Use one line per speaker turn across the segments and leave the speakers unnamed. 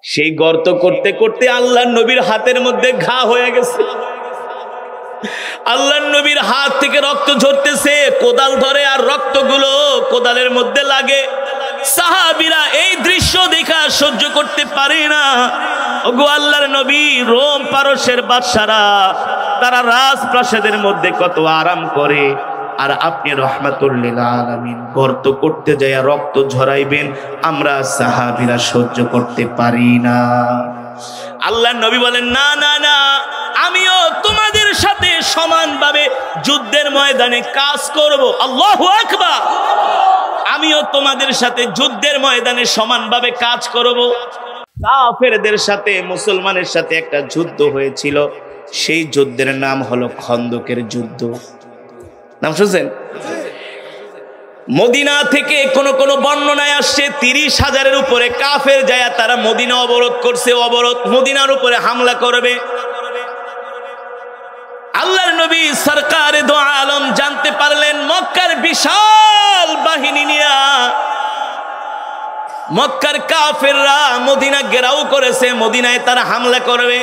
সেই গর্ত করতে করতে আল্লাহর নবীর হাতের মধ্যে ঘা হয়ে গেছে। আল্লাহর নবীর হাত থেকে রক্ত ঝরতেছে, কোদাল ধরে আর রক্তগুলো কোদালের মধ্যে লাগে। সাহাবীরা এই দৃশ্য দেখা সহ্য করতে পারে না। ওগো আল্লাহর নবী, রোম পারস্যের বাদশারা তারা রাজপ্রাসাদের মধ্যে কত আরাম করে, আর আপনি রহমাতুল লিল আলামিন গর্ত করতে যায় রক্ত ঝরাইবেন, আমরা সাহাবীরা সহ্য করতে পারি না। আল্লাহর নবী বলেন, না না না, আমিও তোমাদের সাথে সমানভাবে যুদ্ধের ময়দানে কাজ করব। আল্লাহু আকবার। আমিও তোমাদের সাথে যুদ্ধের ময়দানে সমানভাবে কাজ করব। কাফেরদের সাথে মুসলমানের সাথে একটা যুদ্ধ হয়েছিল, সেই যুদ্ধের নাম হলো খন্দকের যুদ্ধ। নাম শুনছেন? মদিনা থেকে কোন কোন বর্ণনায় আসছে 30,000-এর উপরে কাফের যায় তারা মদিনা অবরোধ করছে, অবরোধ মদিনার উপরে হামলা করবে। আল্লাহর নবী সরকারে দো আলম জানতে পারলেন মক্কার বিশাল বাহিনী নিয়ে মক্কার কাফেররা মদিনা ঘেরাও করেছে, মদিনায় তারা হামলা করবে।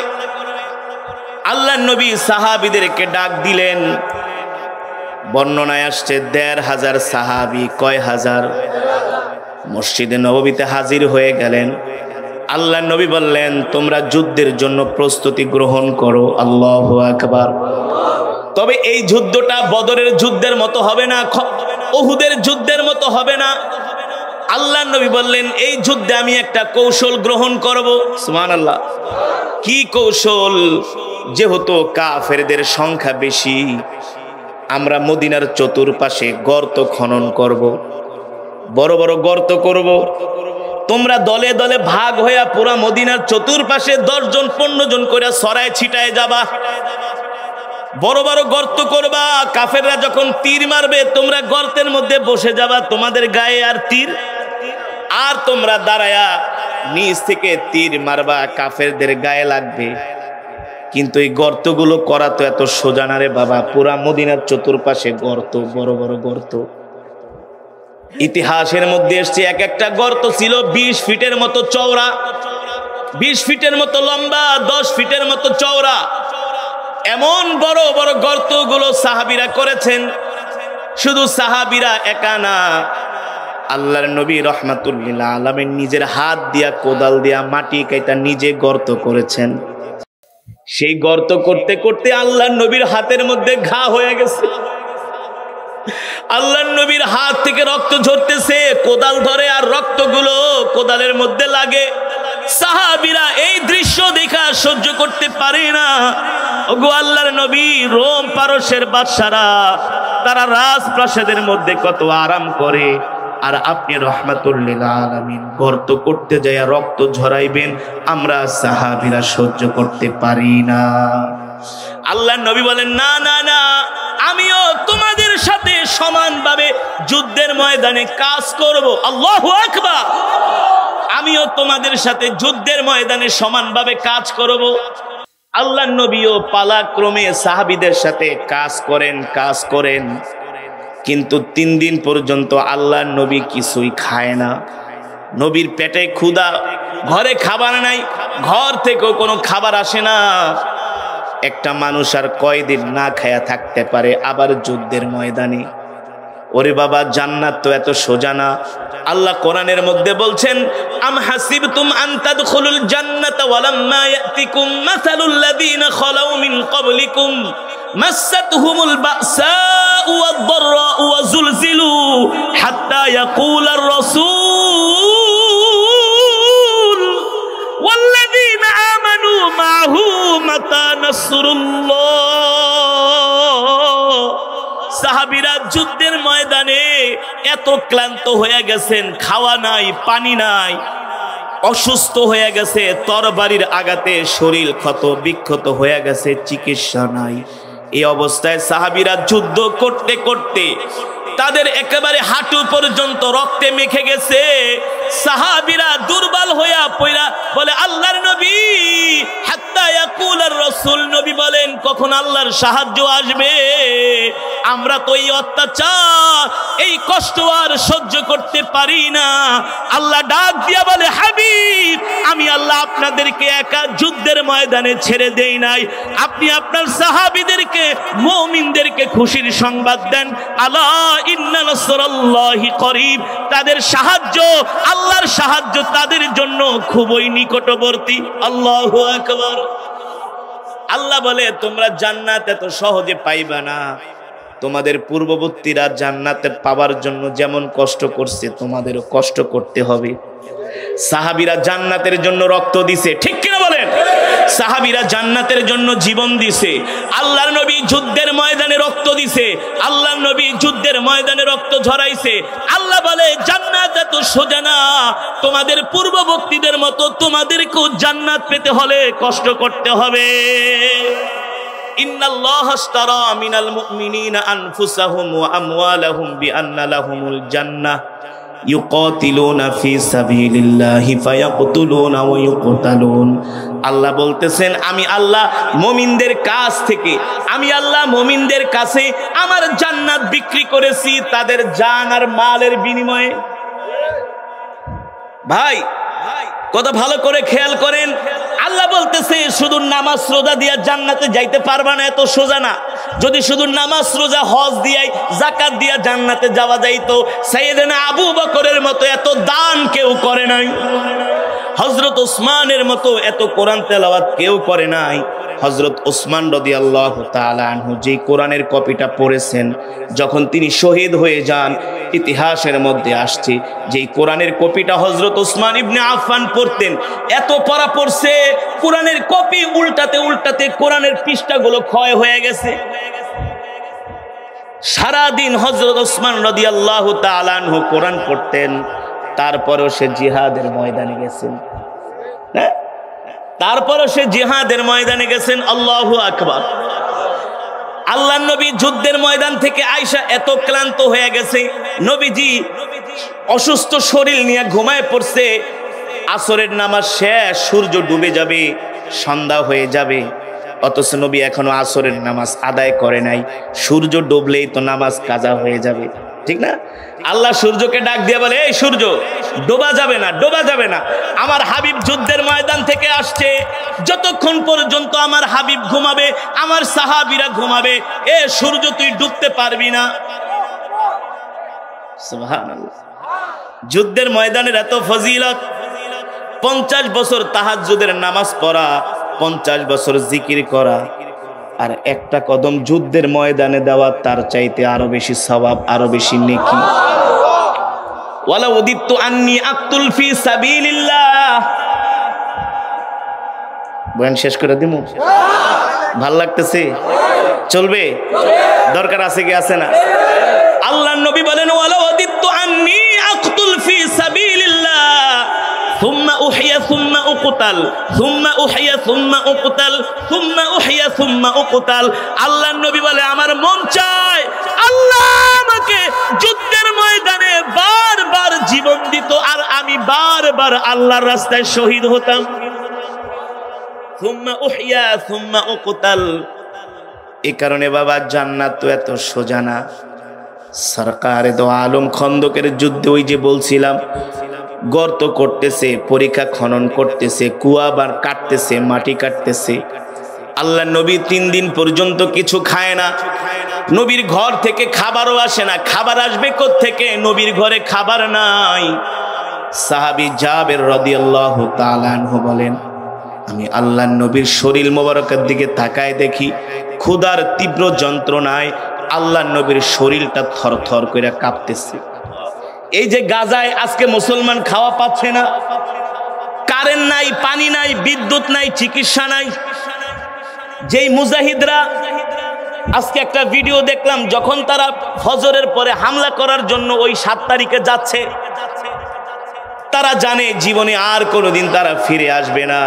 আল্লাহর নবী সাহাবীদেরকে ডাক দিলেন। বর্ণনায় আসছে 1,500 সাহাবী, কয় হাজার, মসজিদে নববীতে হাজির হয়ে গেলেন। আল্লাহর নবী বললেন, তোমরা যুদ্ধের জন্য প্রস্তুতি গ্রহণ করো। আল্লাহু আকবার। তবে এই যুদ্ধটা বদরের যুদ্ধের মতো হবে না, উহুদের যুদ্ধের মতো হবে না। আল্লাহর নবী বললেন, এই যুদ্ধে আমি একটা কৌশল গ্রহণ করব। সুবহানাল্লাহ। কি কৌশল? যেহেতু কাফেরদের সংখ্যা বেশি, আমরা মদিনার চতুর্পাশে গর্ত খনন করব, বড় বড় গর্ত করব। তোমরা দলে দলে ভাগ হইয়া পুরা মদিনার চতুর্পাশে 10 জন 15 জন করে ছড়ায় ছিটায় যাবা, বড় বড় গর্ত করবা। কাফেররা যখন তীর মারবে তোমরা গর্তের মধ্যে বসে যাবা, তোমাদের গায়ে আর তীর, আর তোমরা দাঁড়ায়া নিচ থেকে তীর মারবা, কাফেরদের গায়ে লাগবে। কিন্তু এই গর্তগুলো করা তো এত সোজা না রে বাবা। পুরা মদিনার চতুর্পাশে গর্ত, বড় বড় গর্ত। ইতিহাসের মধ্যে এসছে এক একটা গর্ত ছিল 20 ফিটের মতো চওড়া, 20 ফিটের মতো লম্বা, 10 ফিটের মতো চওড়া। এমন বড় বড় গর্তগুলো সাহাবীরা করেছেন। শুধু সাহাবীরা একা না, আল্লাহর নবী রহমাতুল লিল আলামিন নিজের হাত দিয়া কোদাল দিয়া মাটি কাইটা নিজে গর্ত করেছেন। সেই গর্ত করতে করতে আল্লাহর নবীর হাতের মধ্যে ঘা হয়ে গেছে। আল্লাহর নবীর হাত থেকে রক্ত ঝরতেছে, কোদাল ধরে আর রক্তগুলো কোদালের মধ্যে লাগে। সাহাবীরা এই দৃশ্য দেখা সহ্য করতে পারে না। ওগো আল্লাহর নবী, রোম পারস্যের বাদশারা তারা রাজপ্রাসাদের মধ্যে কত আরাম করে, আর আপনি রহমাতুল লিল আলামিন গর্ত করতে যায় রক্ত ঝরাইবেন, আমরা সাহাবীরা সহ্য করতে পারি না। আল্লাহর নবী বলেন, না না না, আমিও তোমাদের সাথে সমানভাবে যুদ্ধের ময়দানে কাজ করব। আল্লাহু আকবার। আমিও তোমাদের সাথে যুদ্ধের ময়দানে সমানভাবে কাজ করব। আল্লাহর নবীও পালাক্রমে সাহাবীদের সাথে কাজ করেন। কিন্তু 3 দিন পর্যন্ত আল্লাহর নবী কিছুই খায় না। নবীর পেটে ক্ষুধা, ঘরে খাবার নাই, ঘর থেকেও কোনো খাবার আসে না। একটা মানুষ আর কয়দিন না খায়া থাকতে পারে, আবার যুদ্ধের ময়দানে। ওরে বাবা, জান্নাত তো এত সোজা না। আল্লাহ কোরআনের মধ্যে বলছেন, আম হাসিবতুম আন তাদখুলুল জান্নাতা ওয়ালাম্মা ইয়াতিকুম মাসালুল লাযীনা খালাউ মিন ক্বাবলিকুম মাসাতহুমুল বাসাউ ওয়াদ-দাররাউ ওয়া যুলজিলু হাত্তা ইয়াকুলার রাসূল ওয়াল্লাযীনা আমানু মা'হু মাতা নাসরুল্লাহ। সাহাবীরা যুদ্ধের ময়দানে এত ক্লান্ত হয়ে গেছেন, খাওয়া নাই, পানি নাই, অসুস্থ হয়ে গেছে, তরবারির আঘাতে শরীর ক্ষত বিক্ষত হয়ে গেছে, চিকিৎসা নাই। এই অবস্থায় সাহাবীরা যুদ্ধ করতে করতে তাদের একেবারে হাঁটু পর্যন্ত রক্তে মেখে গেছে। সাহাবীরা দুর্বল হইয়া পড়া বলে, আল্লাহর নবী, হাত্তা ইয়াকুলার রাসূল রাসূল নবী বলেন কখন আল্লাহর সাহায্য আসবে? আমরা তো এই অত্যাচার এই কষ্ট আর সহ্য করতে পারি না। আল্লাহ ডাক দিয়া বলে, হাবিব আমি আল্লাহ আপনাদেরকে একা যুদ্ধের ময়দানে ছেড়ে দেই নাই, আপনি আপনার সাহাবীদেরকে মুমিনদেরকে খুশির সংবাদ দেন, আলা ইন্না নাসরাল্লাহি করিব, তাদের সাহায্য আল্লাহর সাহায্য তাদের জন্য খুবই নিকটবর্তী। আল্লাহু আকবার। আল্লাহ বলে তোমরা জান্নাত এত সহজে পাইবা না, তোমাদের পূর্ববর্তীরা জান্নাতে পাওয়ার জন্য যেমন কষ্ট করছে তোমাদেরও কষ্ট করতে হবে। সাহাবীরা জান্নাতের জন্য রক্ত দিছে, ঠিক কিনা বলেন? সাহাবীরা জান্নাতের জন্য জীবন দিছে। আল্লাহর নবী যুদ্ধের ময়দানে রক্ত দিছে, আল্লাহর নবী যুদ্ধের ময়দানে রক্ত ঝরাইছে। আল্লাহ বলে জান্নাত এত সোজা না, তোমাদের পূর্ববর্তীদের মতো তোমাদেরকেও জান্নাত পেতে হলে কষ্ট করতে হবে। ইন্নাল্লাহা আশতারা মিনাল মুমিনিনা আনফুসাহুম ওয়া আমওয়ালাহুম বিআন্না লাহুমুল জান্নাহ ইউকাতিলুনা ফি সাবিলিল্লাহি ফায়াকতুলুনা ওয়া ইউকতালুন। আল্লাহ বলতেছেন আমি আল্লাহ মুমিনদের কাছ থেকে, আমি আল্লাহ মুমিনদের কাছে আমার জান্নাত বিক্রি করেছি তাদের জান আর মালের বিনিময়ে। ভাই কথা ভালো করে খেয়াল করেন, আল্লাহ বলতেছে শুধু নামাজ রোজা দিয়া জান্নাতে যাইতে পারবা না, এত সোজা না। যদি শুধু নামাজ রোজা হজ দিয়াই যাকাত দিয়া জান্নাতে যাওয়া যাইতো, সাইয়েদনা আবু বকরের মতো এত দান কেউ করে নাই, হযরত ওসমানের মতো এত কোরআন তেলাওয়াত কেউ করে নাই। হযরত ওসমান রাদিয়াল্লাহু তাআলা আনহু যে কোরআনের কপিটা পড়েছেন, যখন তিনি শহীদ হয়ে যান, ইতিহাসের মধ্যে আসছে যে কোরআনের কপিটা হযরত ওসমান ইবনে আফফান পড়তেন, এত পড়া পড়ছে কোরআনের কপি উল্টাতে উল্টাতে কোরআনের পৃষ্ঠাগুলো ক্ষয় হয়ে গেছে। সারা দিন হযরত ওসমান রাদিয়াল্লাহু তাআলা আনহু কোরআন পড়তেন, তারপরও সে জিহাদের ময়দানে গেছেন। হ্যাঁ, তারপরও সে জিহাদের ময়দানে গেছেন। আল্লাহু আকবার। আল্লাহর নবী যুদ্ধের ময়দান থেকে আয়েশা এত ক্লান্ত হয়ে গেছে, নবীজি অসুস্থ শরীর নিয়ে ঘুমায় পড়ছে। আসরের নামাজ শেষ, সূর্য ডুবে যাবে, সন্ধ্যা হয়ে যাবে, অথচ নবী এখনো আসরের নামাজ আদায় করে নাই। সূর্য ডুবলেই তো নামাজ কাজা হয়ে যাবে, ঠিক না? আল্লাহ সূর্যকে ডাক দিয়ে বলে, এই সূর্য ডোবা যাবে না, ডোবা যাবে না। আমার হাবিব যুদ্ধের ময়দান থেকে আসছে, যতক্ষণ পর্যন্ত আমার হাবিব ঘুমাবে আমার সাহাবীরা ঘুমাবে, এ সূর্য তুই ডুবতে পারবি না। সুবহানাল্লাহ। যুদ্ধের ময়দানের এত ফজিলত, 50 বছর তাহাজ্জুদের নামাজ পড়া, 50 বছর জিকির করা, আর একটা কদম যুদ্ধের ময়দানে দেওয়া তার চাইতে আরো বেশি সওয়াব, আরো বেশি নেকি। ওয়ালা উদিতু আন্নী আক্তুল ফি সাবিলিল্লাহ। বয়ান শেষ করে দিমু? ভাল লাগতেছে? চলবে? দরকার আছে কি আছে না? আল্লাহর নবী বলেন, ওয়ালা উদিতু আন্নী আক্তুল ফি সাবিলিল্লাহ ثم أحيا ثم أقتل ثم أحيا ثم أقتل ثم أحيا ثم أقتل। আল্লাহর নবী বলে আমার মন চায় আল্লাহ আমাকে যুদ্ধের ময়দানে বারবার জীবন দিত আর আমি বারবার আল্লাহর রাস্তায় শহীদ হতাম। ثم أحيا ثم أقتل। এই কারণে বাবা জান্নাত তো এত সোজা না। সরকারে দো আলম খন্দকের যুদ্ধে ওই যে বলছিলাম, গর্ত করতেছে, পরীক্ষা খনন করতেছে, কুয়া বার কাটতেছে, মাটি কাটতেছে। আল্লাহ নবী 3 দিন পর্যন্ত কিছু খায় না, নবীর ঘর থেকে খাবারও আসে না। খাবার আসবে কোত্থেকে? নবীর ঘরে খাবার নাই। সাহাবী জাবের রাদিয়াল্লাহু তাআলা আনহু বলেন, আমি আল্লাহর নবীর শরীর মোবারকের দিকে তাকায় দেখি ক্ষুধার তীব্র যন্ত্রণায় আল্লাহর নবীর শরীরটা থরথর করে কাঁপতেছে। এই যে গাজায় আজকে মুসলমান খাওয়া পাচ্ছে না, কারেন্ট নাই, পানি নাই, বিদ্যুৎ নাই, চিকিৎসা নাই। যেই মুজাহিদরা, আজকে একটা ভিডিও দেখলাম, যখন তারা ফজরের পরে হামলা করার জন্য ওই 7 তারিখে যাচ্ছে, তারা জানে জীবনে আর কোনোদিন তারা ফিরে আসবে না।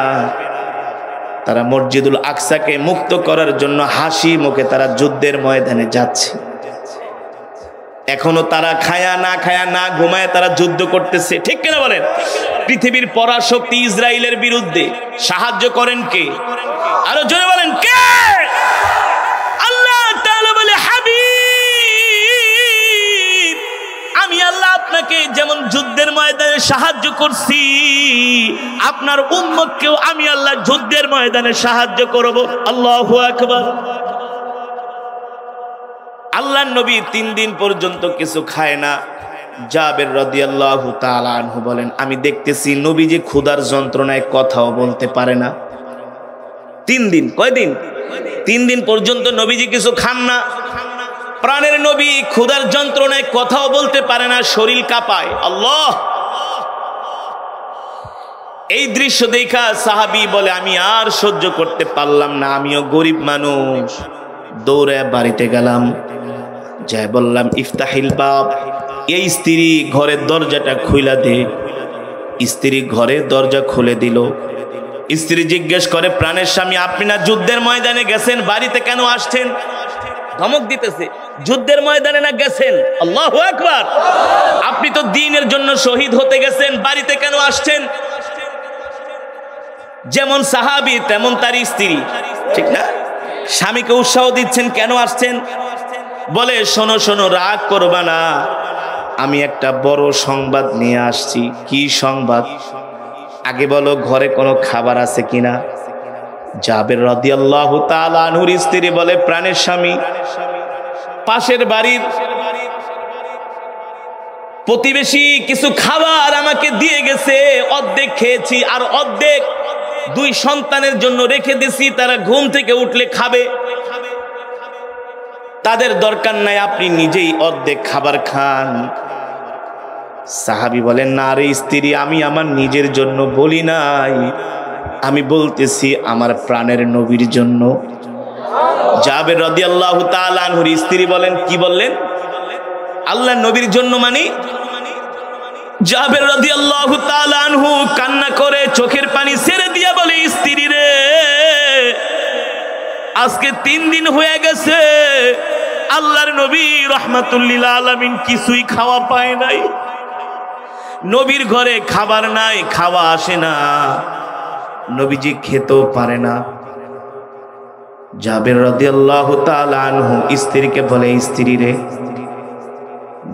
তারা মসজিদুল আকসাকে মুক্ত করার জন্য হাসি মুখে তারা যুদ্ধের ময়দানে যাচ্ছে। এখনো তারা খায়া না ঘুমায় তারা যুদ্ধ করতেছে, ঠিক কিনা বলেন? পৃথিবীর পরাশক্তি ইসরায়েলের বিরুদ্ধে সাহায্য করেন কে? আরো জোরে বলেন কে? আল্লাহ তাআলা বলে, হাবিব, আমি আল্লাহ আপনাকে যেমন যুদ্ধের ময়দানে সাহায্য করছি, আপনার উম্মতকেও আমি আল্লাহ যুদ্ধের ময়দানে সাহায্য করব। আল্লাহু আকবার। আল্লাহর নবী 3 দিন পর্যন্ত কিছু খায় না। জাবের রাদিয়াল্লাহু তাআলা আনহু বলেন, আমি দেখতেছি নবীজি ক্ষুধার যন্ত্রণায় কথাও বলতে পারে না। 3 দিন। কয়দিন? 3 দিন পর্যন্ত নবীজি কিছু খান না। প্রাণের নবী ক্ষুধার যন্ত্রণায় কথাও বলতে পারে না, শরীর কাঁপায়। আল্লাহ! এই দৃশ্য দেখা সাহাবী বলে, আমি আর সহ্য করতে পারলাম না, আমিও গরিব মানুষ, দৌড়ে বাড়িতে গেলাম, যাই বললাম, ইফতাহিল বাব, এই স্ত্রী ঘরের দরজাটা খুলে দে। স্ত্রী ঘরের দরজা খুলে দিল। স্ত্রী জিজ্ঞেস করে, প্রাণের স্বামী, আপনি না যুদ্ধের ময়দানে গেছেন, বাড়িতে কেন আসছেন? ধমক দিতেছে, যুদ্ধের ময়দানে না গেছেন? আল্লাহু আকবার। আপনি তো দ্বীনের জন্য শহীদ হতে গেছেন, বাড়িতে কেন আসছেন? যেমন সাহাবী তেমন তার স্ত্রী, ঠিক না? স্বামীকে উৎসাহ দিচ্ছেন, কেন আসছেন? বলে, শোনো শোনো, রাগ করবা না, আমি একটা বড় সংবাদ নিয়ে আসছি। কি সংবাদ? আগে বলো, ঘরে কোনো খাবার আছে কিনা? জাবের রাদিয়াল্লাহু তাআলা আনহুর স্ত্রী বলে, প্রাণের স্বামী, পাশের বাড়ির প্রতিবেশী কিছু খাবার আমাকে দিয়ে গেছে, অর্ধেক খেয়েছি, আর অর্ধেক 2 সন্তানের জন্য রেখে দিছি, তারা ঘুম থেকে উঠলে খাবে, তাদের দরকার নাই, আপনি নিজেই অর্ধেক খাবার খান। সাহাবী বলেন, না রে স্ত্রী, আমি আমার নিজের জন্য বলি নাই, আমি বলতেছি আমার প্রাণের নবীর জন্য। জাবের রাদিয়াল্লাহু তাআলা আনহুর স্ত্রী বলেন, কি বললেন? আল্লাহর নবীর জন্য মানে? জাবের রাদিয়াল্লাহু তাআলা আনহু কান্না করে চোখের পানি ছেড়ে দিয়ে বলে, স্ত্রী রে, আজকে 3 দিন হয়ে গেছে, আল্লাহর নবী রাহমাতুল লিল আলামিন কিছুই খাওয়া পায় নাই, নবীর ঘরে খাবার নাই, খাওয়া আসে না, নবীজি খেতেও পারে না। জাবের রাদিয়াল্লাহু তাআলা আনহু স্ত্রীকে বলে, স্ত্রী রে,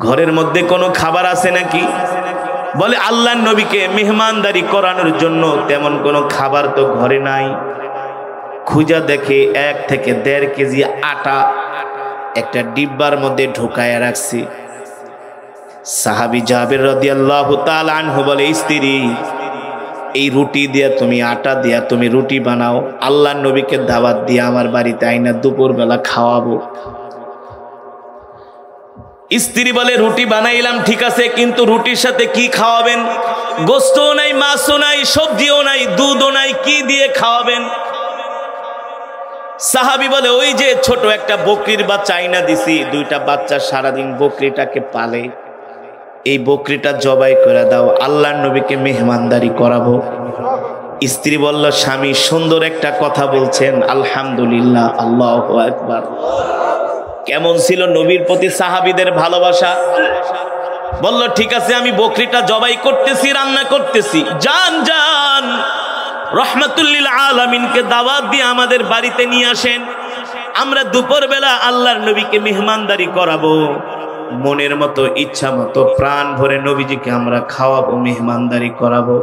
ঘরের মধ্যে কোনো খাবার আছে নাকি? বলে, আল্লাহর নবীকে মেহমানদারি করানোর জন্য তেমন কোনো খাবার তো ঘরে নাই। খুঁজা দেখে 1 থেকে 1.5 কেজি আটা একটা ডিব্বার মধ্যে ঢুকায় রাখছি। সাহাবী জাবের রাদিয়াল্লাহু তাআলা আনহু বলে, স্ত্রী, এই রুটি দিয়া তুমি, আটা দিয়া তুমি রুটি বানাও, আল্লাহর নবীকে দাওয়াত দিয়ে আমার বাড়িতে আইনা দুপুরবেলা খাওয়াবো। স্ত্রী বলে, রুটি বানাইলাম ঠিক আছে, কিন্তু রুটির সাথে কি খাওয়াবেন? গোশতও নাই, মাছও নাই, সবজিও নাই, দুধও নাই, কি দিয়ে খাওয়াবেন? সাহাবী বলে, ওই যে ছোট একটা বকরির বাচ্চা আইনা দিছি, 2টা বাচ্চা সারাদিন বকরিটাকে পালে, এই বকরিটা জবাই করে দাও, আল্লাহর নবীকে মেহমানদারি করাবো। স্ত্রী বলল, স্বামী সুন্দর একটা কথা বলছেন, আলহামদুলিল্লাহ, আল্লাহু আকবার। কেমন ছিল নবীর প্রতি সাহাবীদের ভালোবাসা! বলল, ঠিক আছে, আমি বকরিটা জবাই করতেছি, রান্না করতেছি, যান যান, রাহমাতুল লিল আলামিনকে দাওয়াত দিয়ে আমাদের বাড়িতে নিয়ে আসেন, আমরা দুপুরবেলা আল্লাহর নবীকে মেহমানদারি করাবো, মনের মতো ইচ্ছা মতো প্রাণ ভরে নবীজিকে আমরা খাওয়াবো, মেহমানদারি করাবো।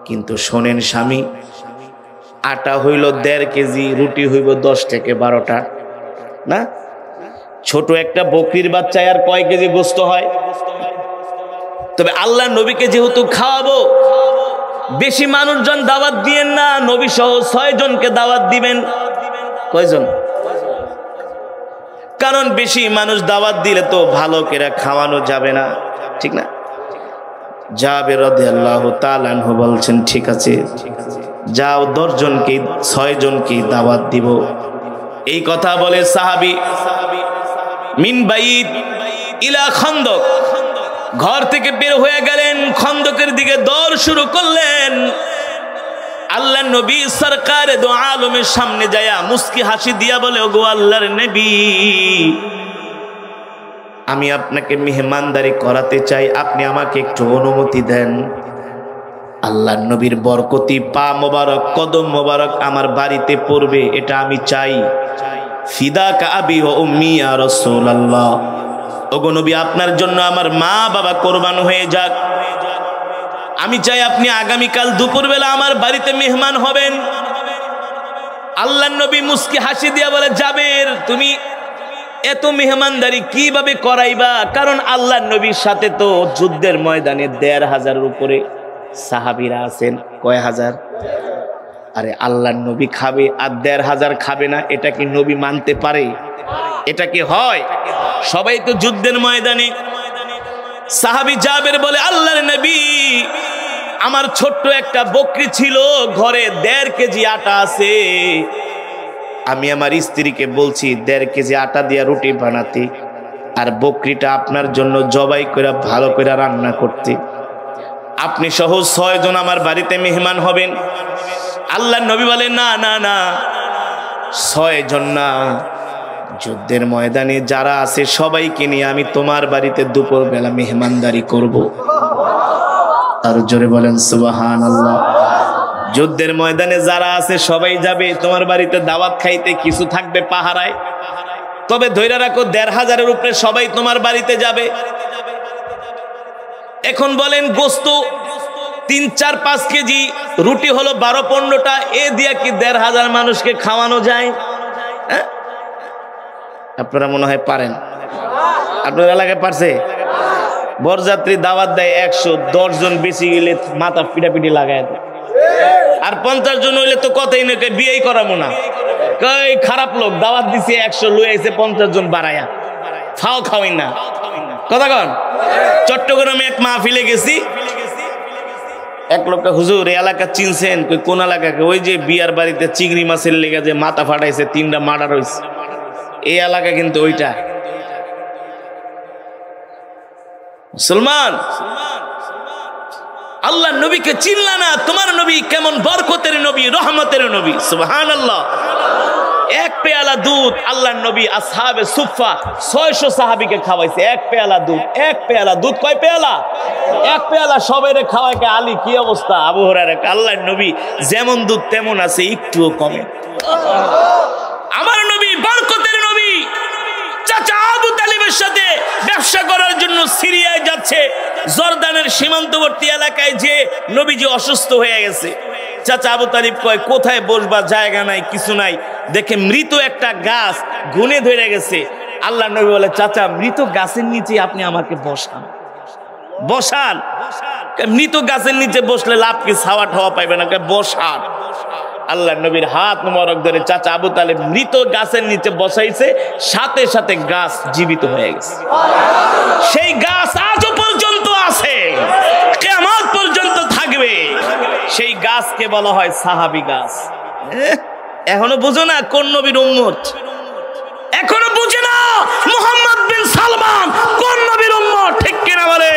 কিন্তু শোনেন স্বামী, আটা হইল 1.5 কেজি, রুটি হইব 10 থেকে 12টা, না? ছোট একটা বকরির বাচ্চায় আর কয় কেজি গোশত হয়? তবে আল্লাহর নবীকে যেহেতু খাওয়াবো, বেশি মানুষজন দাওয়াত দিয়েন না, নবী সহ 6 জনকে দাওয়াত দিবেন। কয়জন? কারণ বেশি মানুষ দাওয়াত দিলে তো ভালো করে খাওয়ানো যাবে না, ঠিক না? জাবের রাদিয়াল্লাহু তাআলা আনহু বলছেন, ঠিক আছে, যাও, 10 জনকে 6 জনকে দাওয়াত দিব। এই কথা বলে সাহাবী মিন বাইত ইলা খন্দক, ঘর থেকে বের হয়ে গেলেন, খন্দকের দিকে দৌড় শুরু করলেন। আল্লাহর নবী সরকারে দো আলমের সামনে যায়া মুস্কি হাসি দিয়া বলে, ওগো আল্লাহর নবী, আমি আপনাকে মেহমানদারি করাতে চাই, আপনি আমাকে একটু অনুমতি দেন। আল্লাহর নবীর বরকতি পা মোবারক কদম মোবারক আমার বাড়িতে পড়বে, এটা আমি চাই। ফিদাকা আবি ওয়া উম্মি ইয়া রাসূলুল্লাহ, ওগো নবী আপনার জন্য আমার মা বাবা কোরবান হয়ে যাক। আমি চাই আপনি আগামীকাল দুপুরবেলা আমার বাড়িতে মেহমান হবেন। আল্লাহর নবী মুস্কি হাসি দিয়া বলে, জাবের তুমি এত মেহমানদারি কিভাবে করাইবা? কারণ আল্লাহর নবীর সাথে তো যুদ্ধের ময়দানে ১৫০০ উপরে সাহাবীরা আছেন। কয় হাজার? আরে আল্লাহর নবী খাবে আর ১৫০০ খাবে না, এটা কি নবী মানতে পারে? এটা কি হয়? সবাই তো যুদ্ধের ময়দানে। সাহাবী জাবের বলে, আল্লাহর নবী আমার ছোট্ট একটা বকরি ছিল, ঘরে ১.৫ কেজি আটা আছে। আমি আমার স্ত্রীকে বলছি ১.৫ কেজি আটা দিয়ে রুটি বানাতে, আর বকরিটা আপনার জন্য জবাই করে ভালো করে রান্না করতে। আপনি সহ ৬ জন আমার বাড়িতে মেহমান হবেন। আল্লাহর নবী বলে, না না না, ৬ জন না, যুদ্ধের ময়দানে যারা আছে সবাইকে নিয়ে আমি তোমার বাড়িতে দুপুরবেলা মেহমানদারি করব। আর জোরে বলেন সুবহানাল্লাহ। যুদ্ধের ময়দানে যারা আছে সবাই যাবে তোমার বাড়িতে দাওয়াত খাইতে, কিছু থাকবে পাহারায়, তবে ধৈর্য রাখো ১৫০০ উপরে সবাই তোমার বাড়িতে যাবে। এখন বলেন গোস্ত ৩, ৪, ৫ কেজি, রুটি হলো ১২-১৫টা, এ দিয়া কি ১৫০০ মানুষকে খাওয়ানো যায়? আপনারা মনে হয় পারেন। আপনার এলাকায় পারছে? বরযাত্রী দাওয়াত দেয় ১০০, ১০ জন বেশি গেলে মাথা পিটাপিটি লাগায় দেয়। আর ৫০ জন হইলে তো কথাই না, বিয়েই করাবো না। কই খারাপ লোক, দাওয়াত দিছে ১০০, লুয়ে আইছে ৫০ জন বাড়ায়া, ফাও খাওয়াই না। কথা কন। চট্টগ্রামে এক মাহফিলে গেছি, এক লোকটা, হুজুর এই এলাকা চিনছেন? কই কোন এলাকাকে? ওই যে বিয়ার বাড়িতে চিংড়ি মাছের লেগে যে মাথা ফাটাইছে, ৩টা মার্ডার হয়েছে, এই এলাকা কিন্তু ওইটা। মুসলমান, আল্লাহর নবীকে চিনলা না? তোমার নবী কেমন বরকতের নবী, রহমতের নবী। সুবহানাল্লাহ। ১ পেয়ালা দুধ আল্লাহর নবী আসহাবে সুফা ৬০০ সাহাবীকে খাওয়াইছে। ১ পেয়ালা দুধ, ১ পেয়ালা দুধ। কয় পেয়ালা? ১ পেয়ালা সবাইরে খাওয়াইকে। আলী কি অবস্থা? আবু হুরায়রা, আল্লাহর নবী যেমন দুধ তেমন আছে, একটুও কমে। আমার নবী বরকতের নবী। চাচা আবু তালিবের সাথে ব্যবসা করার জন্য সিরিয়ায় যাচ্ছে, জর্দানের সীমান্তবর্তী এলাকায় যে নবীজি অসুস্থ হয়ে গেছে। চাচা আবু তালিব কয়, কোথায় বসবা, জায়গা নাই, কিছু নাই। দেখে মৃত একটা গাছ গুনে ধরে গেছে। আল্লাহ নবী বলে, চাচা মৃত গাছের নিচে আপনি আমাকে বসান, বসান। মৃত গাছের নিচে বসলে লাভ কি? ছাওয়া ঠাওয়া পাইবে না, বসান। আল্লাহ নবীর হাত মোবারক ধরে চাচা আবু তালেব মৃত গাছের নিচে বসাইছে, সাথে সাথে গাছ জীবিত হয়ে গেছে। সেই গাছ আজও পর্যন্ত আছে, কিয়ামত পর্যন্ত থাকবে। সেই গাছকে বলা হয় সাহাবী গাছ। এখনো বুঝো না কোন নবীর উম্মত? এখনো বুঝে না মুহাম্মদ বিন সালমান কোন নবীর উম্মত? ঠিক কিনা বলে?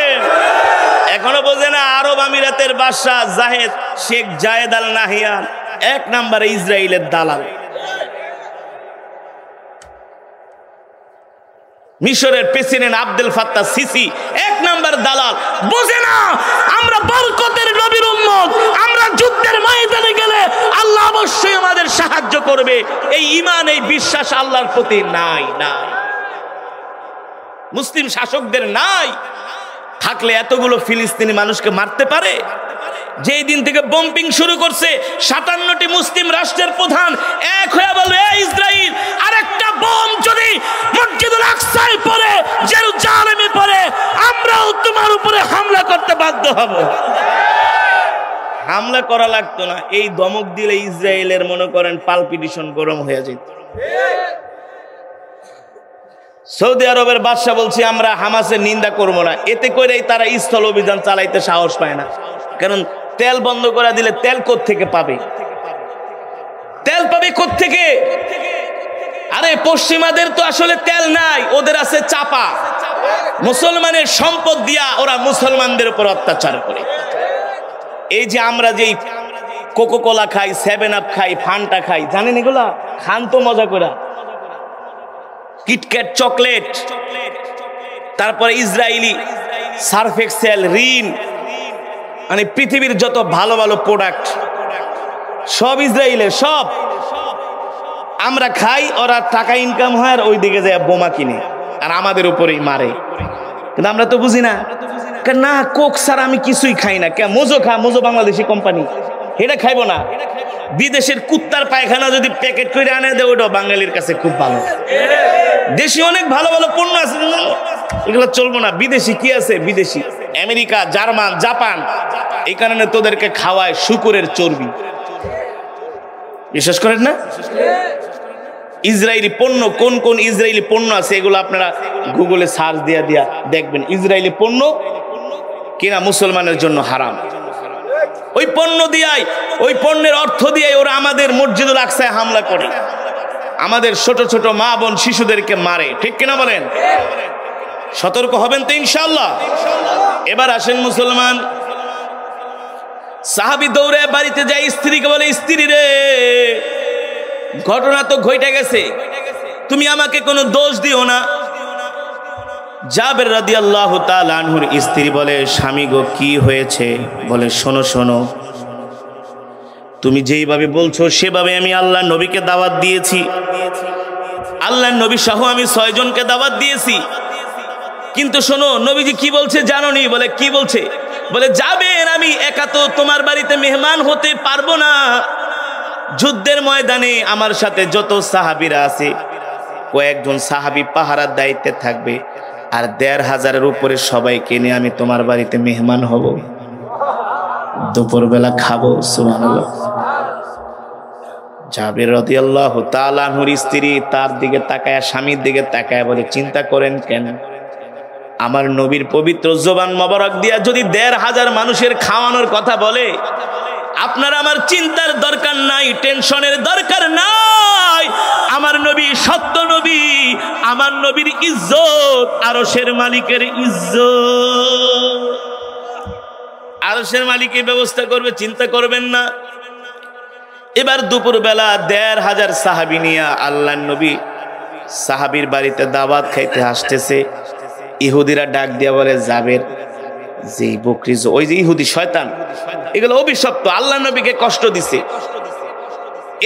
এখনো বোঝে না আরব আমিরাতের বাদশা জাহেদ, শেখ জায়েদ আল নাহিয়ান ১ নম্বরে ইসরায়েলের দালাল। মিশরের প্রেসিডেন্ট আব্দুল ফাত্তাহ সিসি ১ নম্বর দালাল। বোঝে না আমরা বরকতের নবীর উম্মত, আমরা যুদ্ধের ময়দানে গেলে আল্লাহ অবশ্যই আমাদের সাহায্য করবে। এই ঈমান, এই বিশ্বাস আল্লাহর প্রতি নাই। মুসলিম শাসকদের নাই। থাকলে এতগুলো ফিলিস্তিনি মানুষকে মারতে পারে? যেই দিন থেকে বম্পিং শুরু করছে, ৫৭টি মুসলিম রাষ্ট্রের প্রধান এক হয়ে বলবে, ইসরায়েল আরেকটা বোম যদি মসজিদুল আকসায় পড়ে, জেরুজালেমে পড়ে, আমরাও তোমার উপরে হামলা করতে বাধ্য হব। হামলা করা লাগতো না, এই ধমক দিলে ইসরায়েলের মনে করেন পালপিটিশন গরম হয়ে যেত। সৌদি আরবের বাদশা বলছে, আমরা হামাসের নিন্দা করব না। এতে করেই তারা স্থল অভিযান চালাইতে সাহস পায় না। কারণ তেল বন্ধ করে দিলে তেল কোত্থেকে পাবে? তেল পাবে কোত্থেকে? আরে পশ্চিমাদের তো আসলে তেল নাই, ওদের আছে চাপা। মুসলমানের সম্পদ দিয়া ওরা মুসলমানদের উপর অত্যাচার করে। এই যে আমরা যেই কোকোকোলা খাই, 7 আপ খাই, ফান্টা খাই, জানেন এগুলা? খান তো মজা করে। কিটক্যাট চকলেট, তারপরে ইসরায়েলি সার্ফ এক্সেল, রিন, মানে পৃথিবীর যত ভালো ভালো প্রোডাক্ট সব ইসরায়েলের, সব আমরা খাই, ওরা টাকা ইনকাম হয় আর ওইদিকে যায় বোমা কিনে আর আমাদের উপরেই মারে। কিন্তু আমরা তো বুঝি না, না কোক ছাড়া আমি কিছুই খাই না। কে মোজো খা, মোজো বাংলাদেশি কোম্পানি, এটা খাইবো না। বিদেশের কুত্তার পায়খানা যদি প্যাকেট করে আনে দেয়, ওইটাও বাঙালির কাছে খুব ভালো। দেশি অনেক ভালো ভালো পণ্য আছে, এগুলো চলবো না। বিদেশি কি আছে? বিদেশি আমেরিকা, জার্মান, জাপান, এই কারণে তোদেরকে খাওয়ায় শুকুরের চর্বি। বিশ্বাস করেন না? ইসরায়েলি পণ্য, কোন কোন ইসরায়েলি পণ্য আছে এগুলো আপনারা গুগলে সার্চ দিয়া দিয়া দেখবেন। ইসরায়েলি পণ্য কিনা মুসলমানের জন্য হারাম। ওই পণ্য দিয়াই, ওই পণ্যের অর্থ দিয়াই ওরা আমাদের মসজিদুল আকসায় হামলা করে, আমাদের ছোট ছোট মা বোন শিশুদেরকে মারে। ঠিক কিনা বলেন? সতর্ক হবেন তো ইনশাআল্লাহ। এবার আসেন মুসলমান, সাহাবী দৌড়ে বাড়িতে যায়, স্ত্রীকে বলে, স্ত্রী রে, ঘটনা তো ঘটে গেছে, তুমি আমাকে কোনো দোষ দিও না। জাবের রাদিয়াল্লাহু তাআলা আনহুর স্ত্রী বলে, স্বামী গো কি হয়েছে? বলে, শোনো শোনো, তুমি যেইভাবে বলছো সেভাবে আমি আল্লাহর নবীকে দাওয়াত দিয়েছি, আল্লাহর নবী সহ আমি 6 জনকে দাওয়াত দিয়েছি। কিন্তু শোনো, নবীজি কি বলছে জানোনি? বলে, কি বলছে? বলে, যাবেন, আমি একা তো তোমার বাড়িতে মেহমান হতে পারবো না। যুদ্ধের ময়দানে আমার সাথে যত সাহাবীরা আছে, কয়েকজন সাহাবী পাহারার দায়িত্বে থাকবে, আর ১৫০০-এর উপরে সবাইকে নিয়ে আমি তোমার বাড়িতে মেহমান হব, দুপুরবেলা খাবো। সুবহানাল্লাহ। জাবের রাদিয়াল্লাহু তাআলা আনহুর স্ত্রী তার দিকে তাকায়, স্বামীর দিকে তাকায় বলে, চিন্তা করেন কেন? আমার নবীর পবিত্র জবান মোবারক দিয়া যদি ১৫০০ মানুষের খাওয়ানোর কথা বলে, আপনার আমার চিন্তার দরকার নাই, টেনশনের দরকার নাই। আমার নবী সত্য নবী, আমার নবীর ইজ্জত আরশের মালিকের ইজ্জত, আরশের মালিকের ব্যবস্থা করবে, চিন্তা করবেন না। এবার দুপুরবেলা ১৫০০ সাহাবী নিয়ে আল্লাহর নবী সাহাবীর বাড়িতে দাওয়াত খাইতে আসতেছে। ইহুদিরা ডাক দিয়া বলে, জাবের, যে বকরি, ওই যে ইহুদি শয়তান, এগুলো অভিশপ্ত, আল্লাহ নবীকে কষ্ট দিছে।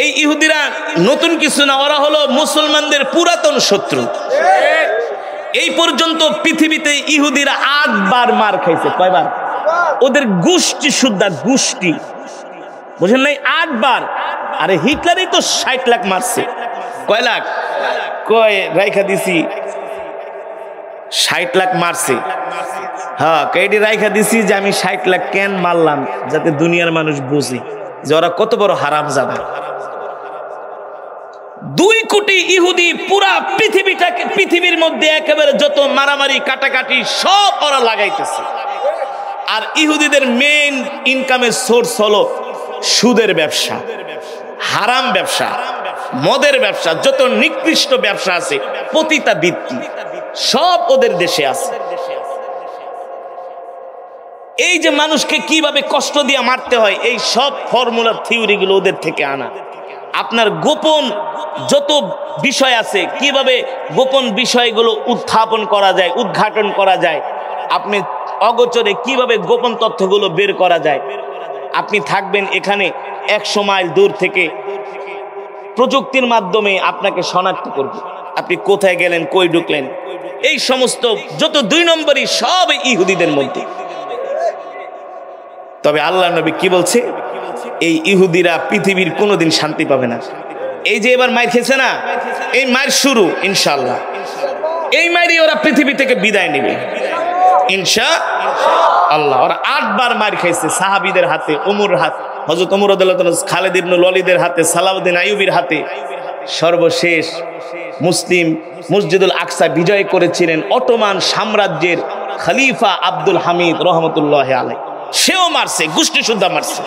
এই ইহুদিরা নতুন কিছু না, ওরা হলো মুসলমানদের পুরাতন শত্রু। এই পর্যন্ত পৃথিবীতে ইহুদিরা ৮ বার মার খাইছে। কয়বার? ওদের গোষ্ঠী সুদ্ধা, গোষ্ঠী, বুঝেন নাই? ৮ বার। আরে হিটলারই তো ৬০ লাখ মারছে। কয় লাখ? কয় রাইখা দিছি ৬০ লাখ মারছে। হ্যাঁ, কেডি রাইখা দিছি যে আমি ৬০ লাখ কেন মারলাম, যাতে দুনিয়ার মানুষ বুঝে যে ওরা কত বড় হারামজাদা। 2 কোটি ইহুদি পুরা পৃথিবীটাকে, পৃথিবীর মধ্যে একেবারে যত মারামারি কাটাকাটি সব ওরা লাগাইতেছে। আর ইহুদিদের মেইন ইনকামের সোর্স হলো সুদের ব্যবসা, হারাম ব্যবসা, মদের ব্যবসা, যত নিকৃষ্ট ব্যবসা আছে, পতিতাবৃত্তি, সব ওদের দেশে আছে। এই যে মানুষকে কিভাবে কষ্ট দিয়ে মারতে হয়, এই সব ফর্মুলা থিওরিগুলো ওদের থেকে আনা। আপনার গোপন যত বিষয় আছে, কিভাবে গোপন বিষয়গুলো উত্থাপন করা যায়, উদ্ঘাটন করা যায়, আপনি অগোচরে কিভাবে গোপন তথ্যগুলো বের করা যায়। আপনি থাকবেন এখানে 100 মাইল দূর থেকে, প্রযুক্তির মাধ্যমে আপনাকে শনাক্ত করবে, আপনি কোথায় গেলেন, কই ঢুকলেন, এই সমস্ত যত 2 নম্বরই সব ইহুদিদের মধ্যে। তবে আল্লাহ নবী কি বলছে? এই ইহুদিরা পৃথিবীর কোনোদিন শান্তি পাবে না। এই যে এবার মার খেয়েছে না, এই মার শুরু ইনশাআল্লাহ, এই মারই ওরা পৃথিবী থেকে বিদায় নেবে ইনশাআল্লাহ। ওরা 8 বার মার খাইছে সাহাবীদের হাতে, ওমর হাত, হযরত ওমর রাদিয়াল্লাহু তাআলা, খালিদ ইবনে ওয়ালিদের হাতে, সালাউদ্দিন আইয়ুবীর হাতে। সর্বশেষ মুসলিম মসজিদুল আকসা বিজয় করেছিলেন অটোমান সাম্রাজ্যের খলিফা আব্দুল হামিদ রহমতুল্লাহ আলাইহি, সেও মারছে, গোষ্ঠী সুদ্ধা মারছে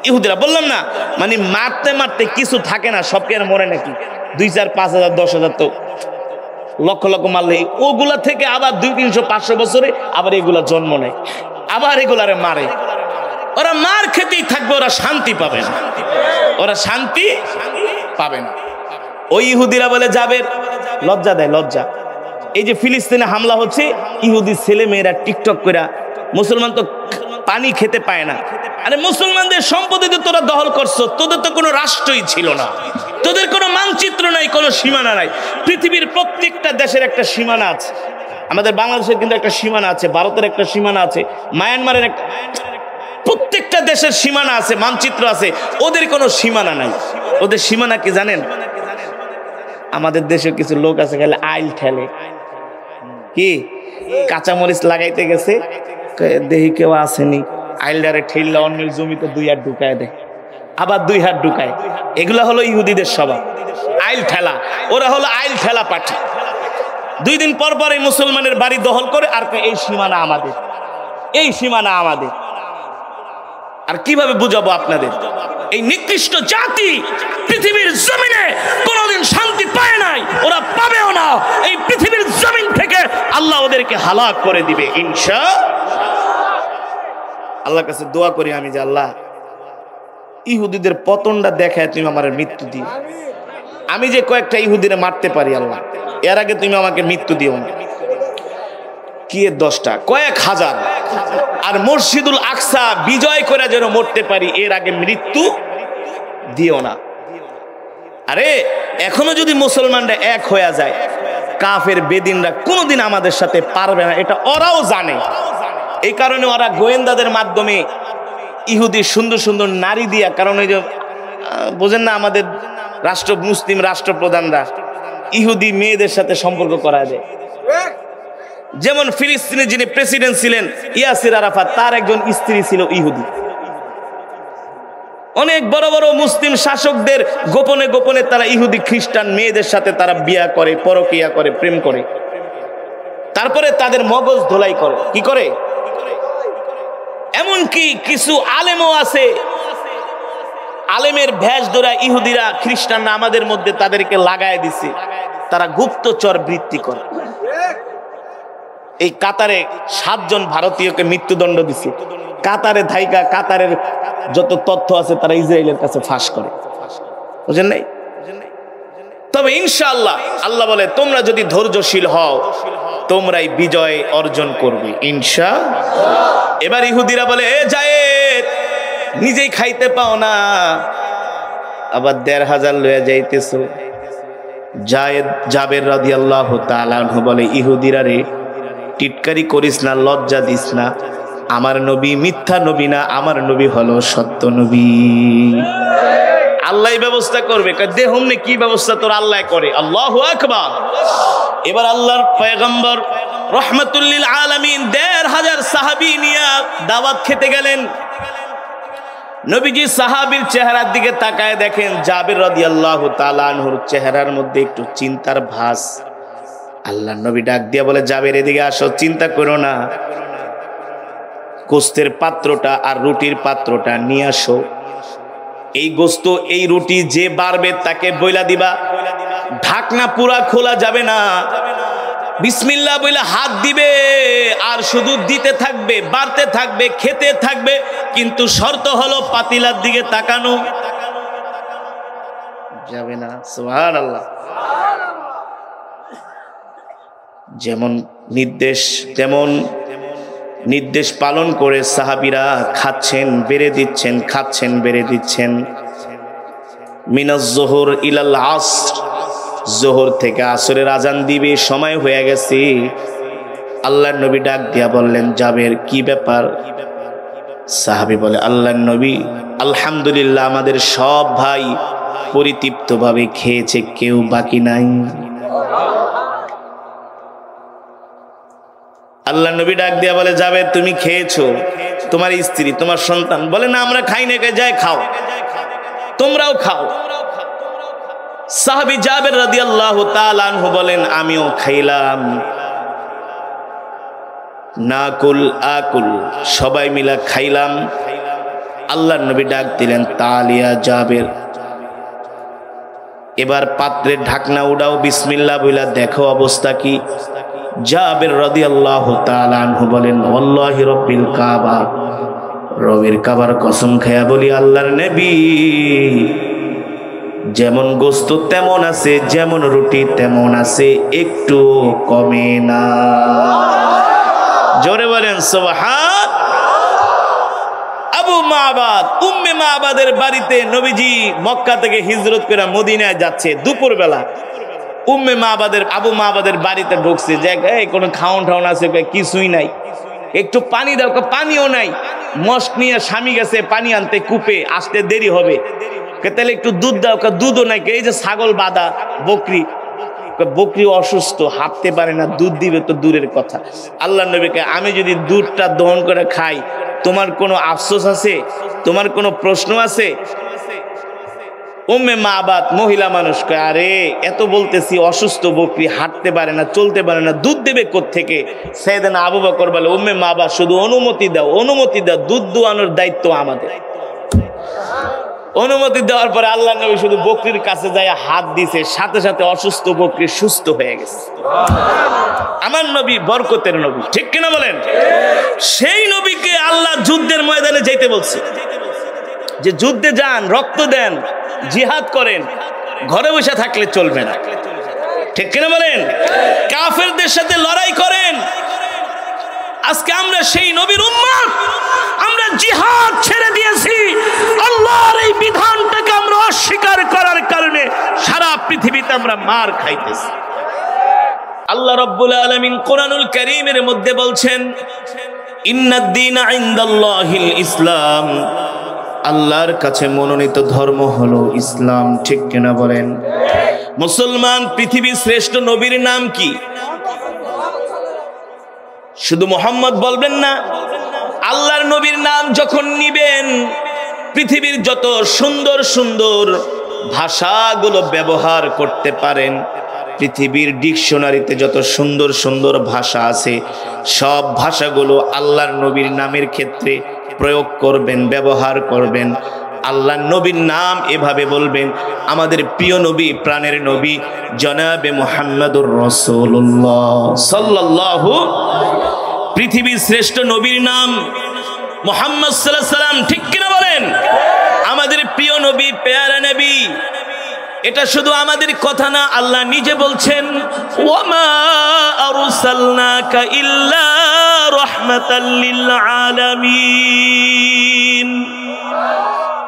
ইহুদিরা। বললাম না, মানে মারতে মারতে কিছু থাকে না, সব কেন মরে নাকি? 2, 4, 5 হাজার 10 হাজার তো লক্ষ লক্ষ মারলে ওগুলা থেকে আবার 200, 300, 500 বছরে আবার এগুলা জন্ম নেয়, আবার এগুলারে মারে। ওরা মার খেতেই থাকবে, ওরা শান্তি পাবে না, ওরা শান্তি পাবে না। ওই ইহুদিরা বলে, জাবের, লজ্জা দেয়, লজ্জা। এই যে ফিলিস্তিনে হামলা হচ্ছে, ইহুদি ছেলে মেয়েরা টিকটক করে, মুসলমান তো পানি খেতে পায় না। আরে মুসলমানদের সম্পত্তি তো তোরা দখল করছো, তোদের তো কোনো রাষ্ট্রই ছিল না, তোদের কোনো মানচিত্র নাই, কোনো সীমানা নাই। পৃথিবীর প্রত্যেকটা দেশের একটা সীমানা আছে, আমাদের বাংলাদেশের কিন্তু একটা সীমানা আছে, ভারতের একটা সীমানা আছে, মায়ানমারের একটা, প্রত্যেকটা দেশের সীমানা আছে, মানচিত্র আছে। ওদের কোনো সীমানা নাই। ওদের সীমানা কি জানেন? আমাদের দেশে কিছু লোক আছে খালি আইল ঠেলে, কি কাঁচামরিচ লাগাইতে গেছে, দেহি কেউ আসেনি, আইলডারে ঠেললে অন্যের জমিতে 2 হাত ঢুকায় দেয়, আবার 2 হাত ঢুকায়। এগুলা হলো ইহুদিদের স্বভাব, আইল ঠেলা। ওরা হলো আইল ঠেলা পাঠি। 2 দিন পর পর এই মুসলমানের বাড়ি দখল করে আর এই সীমানা আমাদের, এই সীমানা আমাদের। আর কিভাবে বুঝাবো আপনাদের? এই নিকৃষ্ট জাতি পৃথিবীর জমিনে কোনোদিন শান্তি পায় নাই, ওরা পাবেও না। এই পৃথিবীর জমিন থেকে আল্লাহ ওদেরকে হালাক করে দিবে ইনশাআল্লাহ। আল্লাহর কাছে দোয়া করি আমি যে আল্লাহ ইহুদিদের পতনটা দেখায় তুমি আমার মৃত্যু দিও। আমি যে কয়েকটা ইহুদিরে মারতে পারি আল্লাহ, এর আগে তুমি আমাকে মৃত্যু দিও না। কি 10টা, কয়েক হাজার। আর মসজিদুল আকসা বিজয় করে যেন মরতে পারি, এর আগে মৃত্যু দিও না। আরে এখনো যদি মুসলমানরা এক হয়ে যায়, কাফের বেদিনরা কোনোদিন আমাদের সাথে পারবে না, এটা ওরাও জানে। এই কারণে ওরা গোয়েন্দাদের মাধ্যমে ইহুদি সুন্দর সুন্দর নারী দিয়া, কারণ ওই যে বোঝেন না আমাদের রাষ্ট্র মুসলিম রাষ্ট্রপ্রধানরা ইহুদি মেয়েদের সাথে সম্পর্ক করা যায়। যেমন ফিলিস্তিনে যিনি প্রেসিডেন্ট ছিলেন ইয়াসির আরাফাত, তার একজন স্ত্রী ছিল ইহুদি। অনেক বড় বড় মুসলিম শাসকদের গোপনে গোপনে তারা ইহুদি খ্রিস্টান মেয়েদের সাথে তারা বিয়া করে, পরকিয়া করে, প্রেম করে, তারপরে তাদের মগজ ধোলাই করে। কি করে? এমনকি কিছু আলেমও আছে, আলেমের ভেষ ধরা ইহুদিরা খ্রিস্টানরা আমাদের মধ্যে তাদেরকে লাগায় দিছে, তারা গুপ্তচর বৃত্তি করে। এই কাতারে 7 জন ভারতীয়কে মৃত্যুদণ্ড দিছে। কাতারে থাইকা কাতারের যত তথ্য আছে তারা ইসরায়েলের কাছে ফাঁস করে, বুঝেন নাই? তবে ইনশাআল্লাহ আল্লাহ বলে তোমরা যদি ধৈর্যশীল হও তোমরাই বিজয় অর্জন করবে ইনশাআল্লাহ। এবার ইহুদিরা বলে এ যায়েদ নিজেই খাইতে পাও না, আবার 1500 লয়ে যাইতেছো। জাবের রাদিয়াল্লাহু তাআলা আনহু বলে ইহুদিরা রে, টিটকারি করিস না, লজ্জা দিস না, আমার নবী মিথ্যা নবী না, আমার নবী হলো সত্য নবী। আল্লাহ ব্যবস্থা করবে। দেহমনে কি ব্যবস্থা তোর আল্লাহ করে। আল্লাহু আকবার। এবার আল্লাহর পয়গম্বর রহমাতুল লিল আলামিন 1500 সাহাবী নিয়ে দাওয়াত খেতে গেলেন। নবীজি সাহাবীর চেহারার দিকে তাকায় দেখেন জাবের রাদিয়াল্লাহু তাআলা আনহুর চেহারার মধ্যে একটু চিন্তার ভাস। আল্লাহ নবী ডাক দিয়া বলে জাবের এদিকে আসো, চিন্তা করো না, গোস্তের পাত্রটা আর রুটির পাত্রটা নিয়ে আসো। এই গোস্ত এই রুটি যে বাড়বে তাকে বইলা দিবা, ঢাকনা পুরা খোলা যাবে না, বিসমিল্লাহ বইলা হাত দিবে আর শুধু দিতে থাকবে, বাড়তে থাকবে, খেতে থাকবে, কিন্তু শর্ত হলো পাতিলার দিকে তাকানো যাবে না। সুবহানাল্লাহ। যেমন নির্দেশ পালন করে সাহাবীরা খাচ্ছেন, বেড়ে দিচ্ছেন, খাচ্ছেন, বেড়ে দিচ্ছেন। মিনাজ যোহর ইলাল আসর, যোহর থেকে আসরের আজান দিবে, সময় হয়ে গেছে। আল্লাহর নবী ডাক দিয়া বললেন জাবের কি ব্যাপার? সাহাবী বলে আল্লাহর নবী আলহামদুলিল্লাহ আমাদের সব ভাই পরিতৃপ্তভাবে খেয়েছে, কেউ বাকি নাই। আল্লাহ নবী ডাক দিয়া বলে জাবের তুমি খেয়েছো, তোমার স্ত্রী, তোমার সন্তান? বলে না আমরা খাই না। যাই খাও, তোমরাও খাও। সাহাবী জাবের রাদিয়াল্লাহু তাআলা আনহু বলেন আমিও খাইলাম। নাকুল আকুল, সবাই মিলা খাইলাম। আল্লাহর নবী ডাক দিলেন তালিয়া জাবের, এবার পাত্রের ঢাকনা উড়াও, বিসমিল্লাহ বইলা দেখো অবস্থা কি। জাবের রাদিয়াল্লাহু তাআলা আনহু বলেন ওয়াল্লাহি রাব্বিল কাবা, রবের কাবার কসম খায়া বলি আল্লাহর নবী যেমন গোস্ত তেমন আছে, যেমন রুটি তেমন আছে, একটু কমে না। জোরে বলেন সুবহান। আবু মাবাদ উম্মে মাবাদের বাড়িতে নবীজি মক্কা থেকে হিজরত করে মদিনায় যাচ্ছে দুপুরবেলা। উম্মে মাবাদের আবু মাবাদের বাড়িতে ঢুকছে, যে কোনো খাওন ঠাউন আছে? কিছুই নাই। একটু পানি দাও, পানিও নাই। মস্ক নিয়ে স্বামী গেছে পানি আনতে কূপে, আসতে দেরি হবে। তাহলে একটু দুধ দাও, দুধও নাই। এই যে ছাগল বাঁধা, বকরি, বকরি অসুস্থ, হাঁটতে পারে না, দুধ দিবে তো দূরের কথা। আল্লাহ নবীকে, আমি যদি দুধটা দহন করে খাই তোমার কোনো আফসোস আছে? তোমার কোনো প্রশ্ন আছে? উম্মে মাবাদ মহিলা মানুষ কয়, আরে এত বলতেছি অসুস্থ বকরি, হাঁটতে পারে না, চলতে পারে না, দুধ দেবে কোত্থেকে? সাইয়েদনা আবু বকর বলে, উম্মে মাবাদ শুধু অনুমতি দাও, অনুমতি দাও, দুধ দোয়ানোর দায়িত্ব আমাদের। অনুমতি দেওয়ার পরে আল্লাহ নবী শুধু বকরির কাছে যায় হাত দিছে, সাথে সাথে অসুস্থ বকরি সুস্থ হয়ে গেছে। আমার নবী বরকতের নবী, ঠিক কিনা বলেন? সেই নবীকে আল্লাহ যুদ্ধের ময়দানে যেতে বলছে, যে যুদ্ধে যান, রক্ত দেন, জিহাদ করেন, ঘরে বসে থাকলে চলবে না, ঠিক কিনা বলেন? কাফেরদের সাথে লড়াই করেন। আজকে আমরা সেই নবীর উম্মত, আমরা জিহাদ ছেড়ে দিয়েছি। আল্লাহর এই বিধানটাকে আমরা অস্বীকার করার কারণে সারা পৃথিবীতে আমরা মার খাইতেছি। আল্লাহ রাব্বুল আলামিন কোরআনুল কারীমের মধ্যে বলছেন, ইন্নাদ দীনা ইনদাল্লাহিল ইসলাম, আল্লাহর কাছে মনোনীত ধর্ম হলো ইসলাম, ঠিক কিনা বলেন? মুসলমান পৃথিবীর শ্রেষ্ঠ নবীর নাম কি? শুধু মোহাম্মদ বলবেন না, আল্লাহর নবীর নাম যখন নিবেন, পৃথিবীর যত সুন্দর সুন্দর ভাষাগুলো ব্যবহার করতে পারেন, পৃথিবীর ডিকশনারিতে যত সুন্দর সুন্দর ভাষা আছে, সব ভাষাগুলো আল্লাহর নবীর নামের ক্ষেত্রে প্রয়োগ করবেন, ব্যবহার করবেন। আল্লাহর নবীর নাম এভাবে বলবেন, আমাদের প্রিয় নবী, প্রাণের নবী জনাবে মুহাম্মদুর রাসূলুল্লাহ সাল্লাল্লাহু, পৃথিবীর শ্রেষ্ঠ নবীর নাম মুহাম্মদ সাল্লাল্লাহু আলাইহি সাল্লাম, ঠিক কিনা বলেন? আমাদের প্রিয় নবী, প্যারা নবী। এটা শুধু আমাদের কথা না, আল্লাহ নিজে বলছেন, ওয়ামা আরসালনাকা ইল্লা রাহমাতাল লিল আলামিন।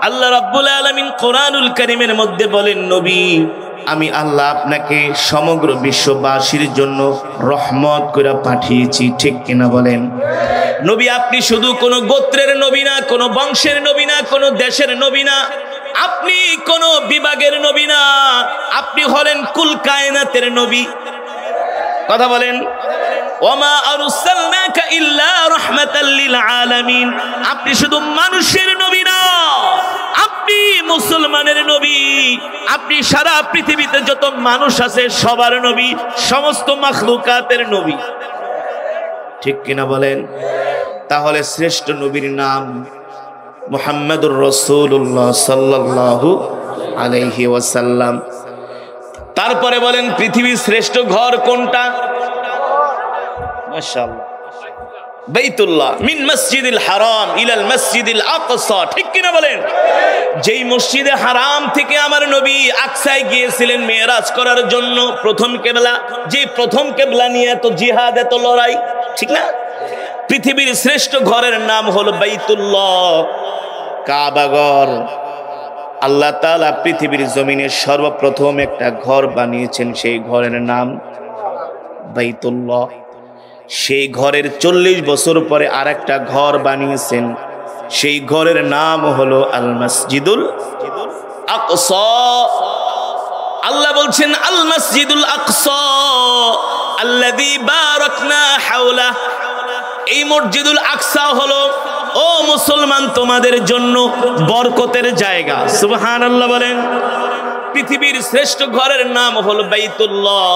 আল্লাহ রাব্বুল আলামিন কোরআনুল কারীমের মধ্যে বলেন, নবী, আমি আল্লাহ আপনাকে সমগ্র বিশ্ববাসীর জন্য রহমত করে পাঠিয়েছি, ঠিক কিনা বলেন? নবী, আপনি শুধু কোনো গোত্রের নবী না, কোনো বংশের নবী না, কোনো দেশের নবী না, আপনি কোনো বিভাগের নবী না, আপনি হলেন কুল কায়নাতের নবী। কথা বলেন, ওয়ামা আরসালনাকা ইল্লা রাহমাতাল লিল আলামিন। আপনি শুধু মানুষের নবী না, আপনি মুসলমানের নবী, আপনি সারা পৃথিবীতে যত মানুষ আছে সবার নবী, সমস্ত মাখলুকাতের নবী, ঠিক কিনা বলেন? তাহলে শ্রেষ্ঠ নবীর নাম মুহাম্মদুর রাসূলুল্লাহ সাল্লাল্লাহু আলাইহি ওয়াসাল্লাম। তারপরে বলেন, পৃথিবীর শ্রেষ্ঠ ঘর কোনটা? মাশাআল্লাহ, বাইতুল্লাহ, মিন মসজিদিল হারাম ইলাল মসজিদিল আকসা, ঠিক কিনা বলেন? যেই মসজিদে হারাম থেকে আমার নবী আকসায় গিয়েছিলেন মেরাজ করার জন্য, প্রথম কিবলা, যে প্রথম কিবলা নিয়ে এত জিহাদ, এত লড়াই, ঠিক না? পৃথিবীর শ্রেষ্ঠ ঘরের নাম হলো বাইতুল্লাহ, কাবাঘর। আল্লাহ তাআলা পৃথিবীর জমিনে সর্বপ্রথম একটা ঘর বানিয়েছেন, সেই ঘরের নাম বাইতুল্লাহ। সেই ঘরের 40 বছর পরে আরেকটা ঘর বানিয়েছেন, সেই ঘরের নাম হলো আল মসজিদুল আকসা। আল্লাহ বলছেন, আল মসজিদুল আকসা আল্লাযী বারাকনা হাওলা। এই মসজিদুল আকসা হলো, ও মুসলমান, তোমাদের জন্য বরকতের জায়গা। সুবহানাল্লাহ বলেন। পৃথিবীর শ্রেষ্ঠ ঘরের নাম হলো বাইতুল্লাহ,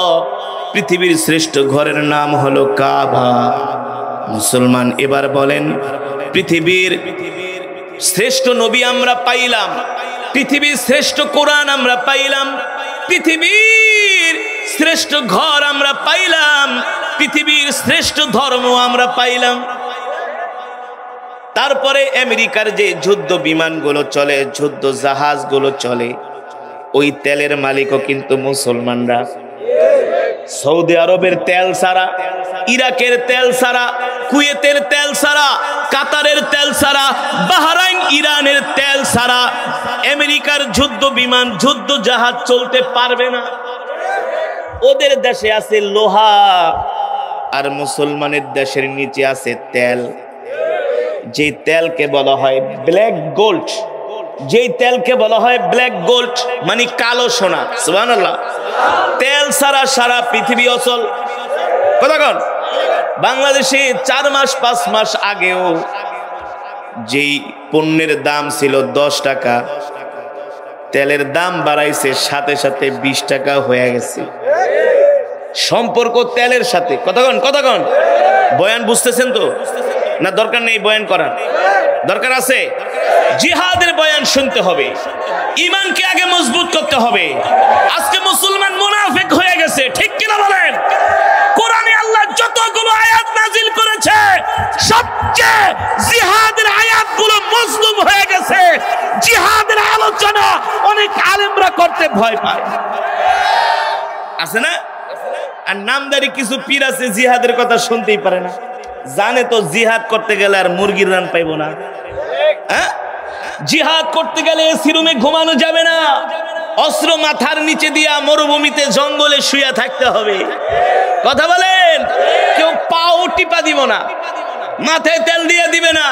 পৃথিবীর শ্রেষ্ঠ ঘরের নাম হলো কাবা। মুসলমান, এবার বলেন, পৃথিবীর শ্রেষ্ঠ নবী আমরা পাইলাম, পৃথিবীর শ্রেষ্ঠ কোরআন আমরা পাইলাম, পৃথিবীর শ্রেষ্ঠ ঘর আমরা পাইলাম, পৃথিবীর শ্রেষ্ঠ ধর্ম আমরা পাইলাম। তারপরে আমেরিকার যে যুদ্ধ বিমানগুলো চলে, যুদ্ধ জাহাজগুলো চলে, ওই তেলের মালিকও কিন্তু মুসলমানরা। সৌদি আরবের তেল ছাড়া, ইরাকের তেল ছাড়া, কুয়েতের তেল ছাড়া, কাতারের তেল ছাড়া, বাহরাইন ইরানের তেল ছাড়া আমেরিকার যুদ্ধ বিমান যুদ্ধ জাহাজ চলতে পারবে না। ওদের দেশে আছে লোহা, আর মুসলমানের দেশের নিচে আছে তেল। যে তেলকে বলা হয় ব্ল্যাক গোল্ড, যেই তেলকে বলা হয় ব্ল্যাক গোল্ড মানে কালো সোনা। সুবহানাল্লাহ। তেল ছাড়া সারা পৃথিবী অচল। কতক্ষণ? বাংলাদেশে 4 মাস 5 মাস আগেও যেই পণ্যের দাম ছিল 10 টাকা, তেলের দাম বাড়াইছে সাথে সাথে 20 টাকা হয়ে গেছে। সম্পর্ক তেলের সাথে। কতক্ষণ? বয়ান বুঝতেছেন তো? না দরকার নেই বয়ান করার? দরকার আছে। জিহাদের বয়ান শুনতে হবে, ঈমানকে আগে মজবুত করতে হবে। আজকে মুসলমান মুনাফিক হয়ে গেছে, ঠিক কিনা বলেন? কোরআনে আল্লাহ যতগুলো আয়াত নাজিল করেছে সবচেয়ে জিহাদের আয়াতগুলো মজলুম হয়ে গেছে। জিহাদের আলোচনা অনেক আলেমরা করতে ভয় পায়, আছে না? আর নামদারি কিছু পীর আছে জিহাদের কথা শুনতেই পারে না, জানে তো জিহাদ করতে গেলে আর মুরগির রান পাইবো না। হ্যাঁ, জিহাদ করতে গেলে এসি রুমে ঘুমানো যাবে না, অস্ত্র মাথার নিচে দিয়া মরুভূমিতে জঙ্গলে শুয়ে থাকতে হবে। কথা বলেন? কেউ পাও টিপা দিব না, মাথায় তেল দিয়ে দিবে না।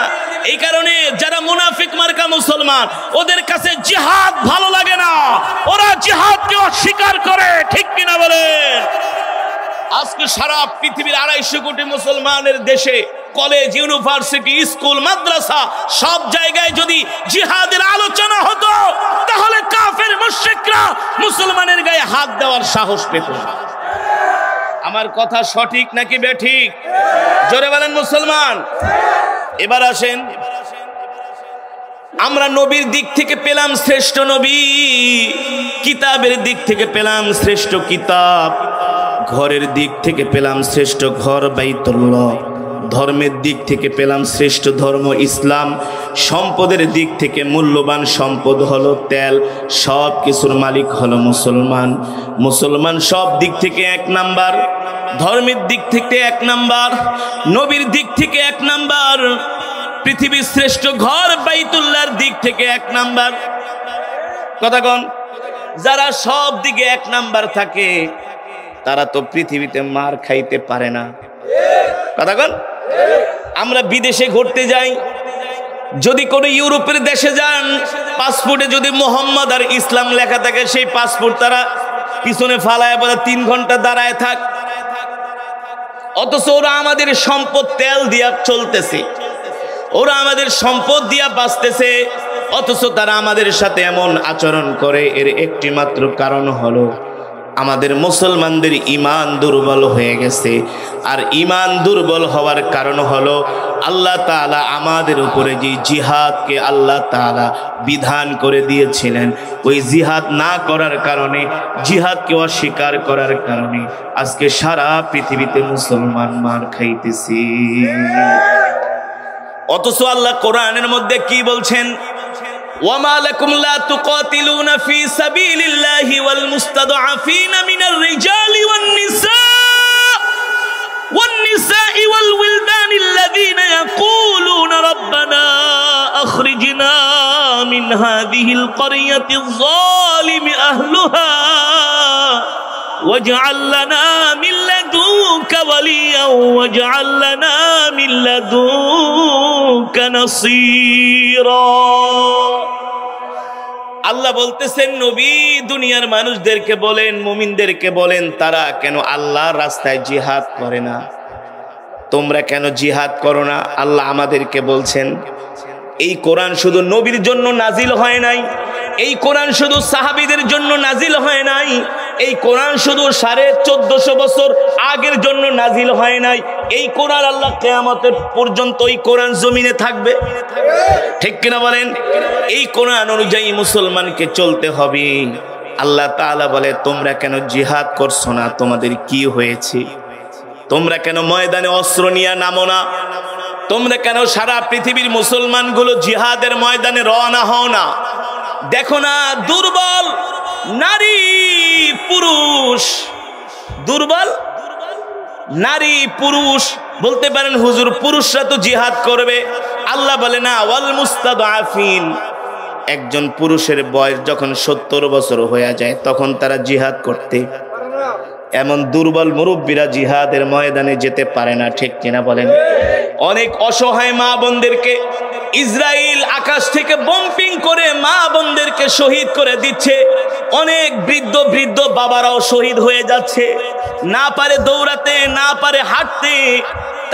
এই কারণে যারা মুনাফিক মার্কা মুসলমান, ওদের কাছে জিহাদ ভালো লাগে না, ওরা জিহাদকে অস্বীকার করে, ঠিক কিনা বলেন? আজকে সারা পৃথিবীর 250 কোটি মুসলমানের দেশে কলেজ, ইউনিভার্সিটি, স্কুল, মাদ্রাসা সব জায়গায় যদি জিহাদের আলোচনা হতো তাহলে কাফের মুশরিকরা মুসলমানের গায়ে হাত দেওয়ার সাহস পেত। আমার কথা সঠিক নাকি বেঠিক? জোরে বলেন মুসলমান। এবার আসেন, আমরা নবীর দিক থেকে পেলাম শ্রেষ্ঠ নবী, কিতাবের দিক থেকে পেলাম শ্রেষ্ঠ কিতাব, ঘরের দিক থেকে পেলাম শ্রেষ্ঠ ঘর বাইতুল্লাহ, ধর্মের দিক থেকে পেলাম শ্রেষ্ঠ ধর্ম ইসলাম, সম্পদের দিক থেকে মূল্যবান সম্পদ হলো তেল, সব কিছুর মালিক হলো মুসলমান। মুসলমান সব দিক থেকে 1 নাম্বার, ধর্মের দিক থেকে 1 নাম্বার, নবীর দিক থেকে 1 নাম্বার, পৃথিবীর শ্রেষ্ঠ ঘর বাইতুল্লাহর দিক থেকে 1 নাম্বার। কথা কন? যারা সব দিকে 1 নাম্বার থাকে তারা তো পৃথিবীতে মার খাইতে পারে না। কথা কন? আমরা বিদেশে ঘুরতে যাই, যদি কোনো ইউরোপের দেশে যান, পাসপোর্টে যদি মোহাম্মদ আর ইসলাম লেখা থাকে, সেই পাসপোর্ট তারা পিছনে ফালায় বলে 3 ঘন্টা দাঁড়ায় থাক। অথচ ওরা আমাদের সম্পদ তেল দিয়া চলতেছে, ওরা আমাদের সম্পদ দিয়া বাঁচতেছে, অথচ তারা আমাদের সাথে এমন আচরণ করে। এর একটি মাত্র কারণ হলো আমাদের মুসলমানদের ঈমান দুর্বল হয়ে গেছে। আর ঈমান দুর্বল হওয়ার কারণ হলো আল্লাহ তাআলা আমাদের উপরে যে জিহাদকে আল্লাহ তাআলা বিধান করে দিয়েছিলেন, ওই জিহাদ না করার কারণে, জিহাদকে অস্বীকার করার কারণে আজকে সারা পৃথিবীতে মুসলমান মার খাইতেছি। অথচ আল্লাহ কোরআনের মধ্যে কি বলছেন? وما لكم لا تقاتلون في سبيل الله والمستضعفين من الرجال والنساء والولدان الذين يقولون ربنا أخرجنا من هذه القرية الظالم أهلها واجعل لنا من لدنك وليا واجعل لنا من لدنك نصيرا। আল্লাহ বলতেছেন, নবী দুনিয়ার মানুষদেরকে বলেন, মুমিনদেরকে বলেন, তারা কেন আল্লাহর রাস্তায় জিহাদ করে না? তোমরা কেন জিহাদ করো না? আল্লাহ আমাদেরকে বলছেন। এই কোরআন শুধু নবীর জন্য নাজিল হয় নাই, এই কোরআন শুধু সাহাবীদের জন্য নাজিল হয় নাই, এই কোরআন শুধু 1450 বছর আগের জন্য নাজিল হয় নাই। এই কোরআন আল্লাহ কিয়ামতের পর্যন্ত এই কোরআন জমিনে থাকবে, ঠিক কিনা বলেন? এই কোরআন অনুযায়ী মুসলমানকে চলতে হবে। আল্লাহ তাআলা বলে, তোমরা কেন জিহাদ করছো না? তোমাদের কি হয়েছে? তোমরা কেন ময়দানে অস্ত্র নিয়ে নামো না? তোমরা কেন সারা পৃথিবীর মুসলমানগুলো জিহাদের ময়দানে রওনা হও না? দেখো না, দুর্বল নারী পুরুষ, দুর্বল নারী পুরুষ বলতে পারেন হুজুর পুরুষরা তো জিহাদ করবে, আল্লাহ বলে না ওয়াল মুস্তাদআফিন, একজন পুরুষের বয়স যখন 70 বছর হয়ে যায় তখন তারা জিহাদ করতে, এমন দুর্বল মুরব্বীরা জিহাদের ময়দানে যেতে পারে না, ঠিক কিনা বলেন? অনেক অসহায় মা বোনদেরকে ইসরায়েল আকাশ থেকে বম্পিং করে মা বোনদেরকে শহীদ করে দিচ্ছে, অনেক বৃদ্ধ বৃদ্ধ বাবারাও শহীদ হয়ে যাচ্ছে, না পারে দৌড়াতে, না পারে হাঁটতে,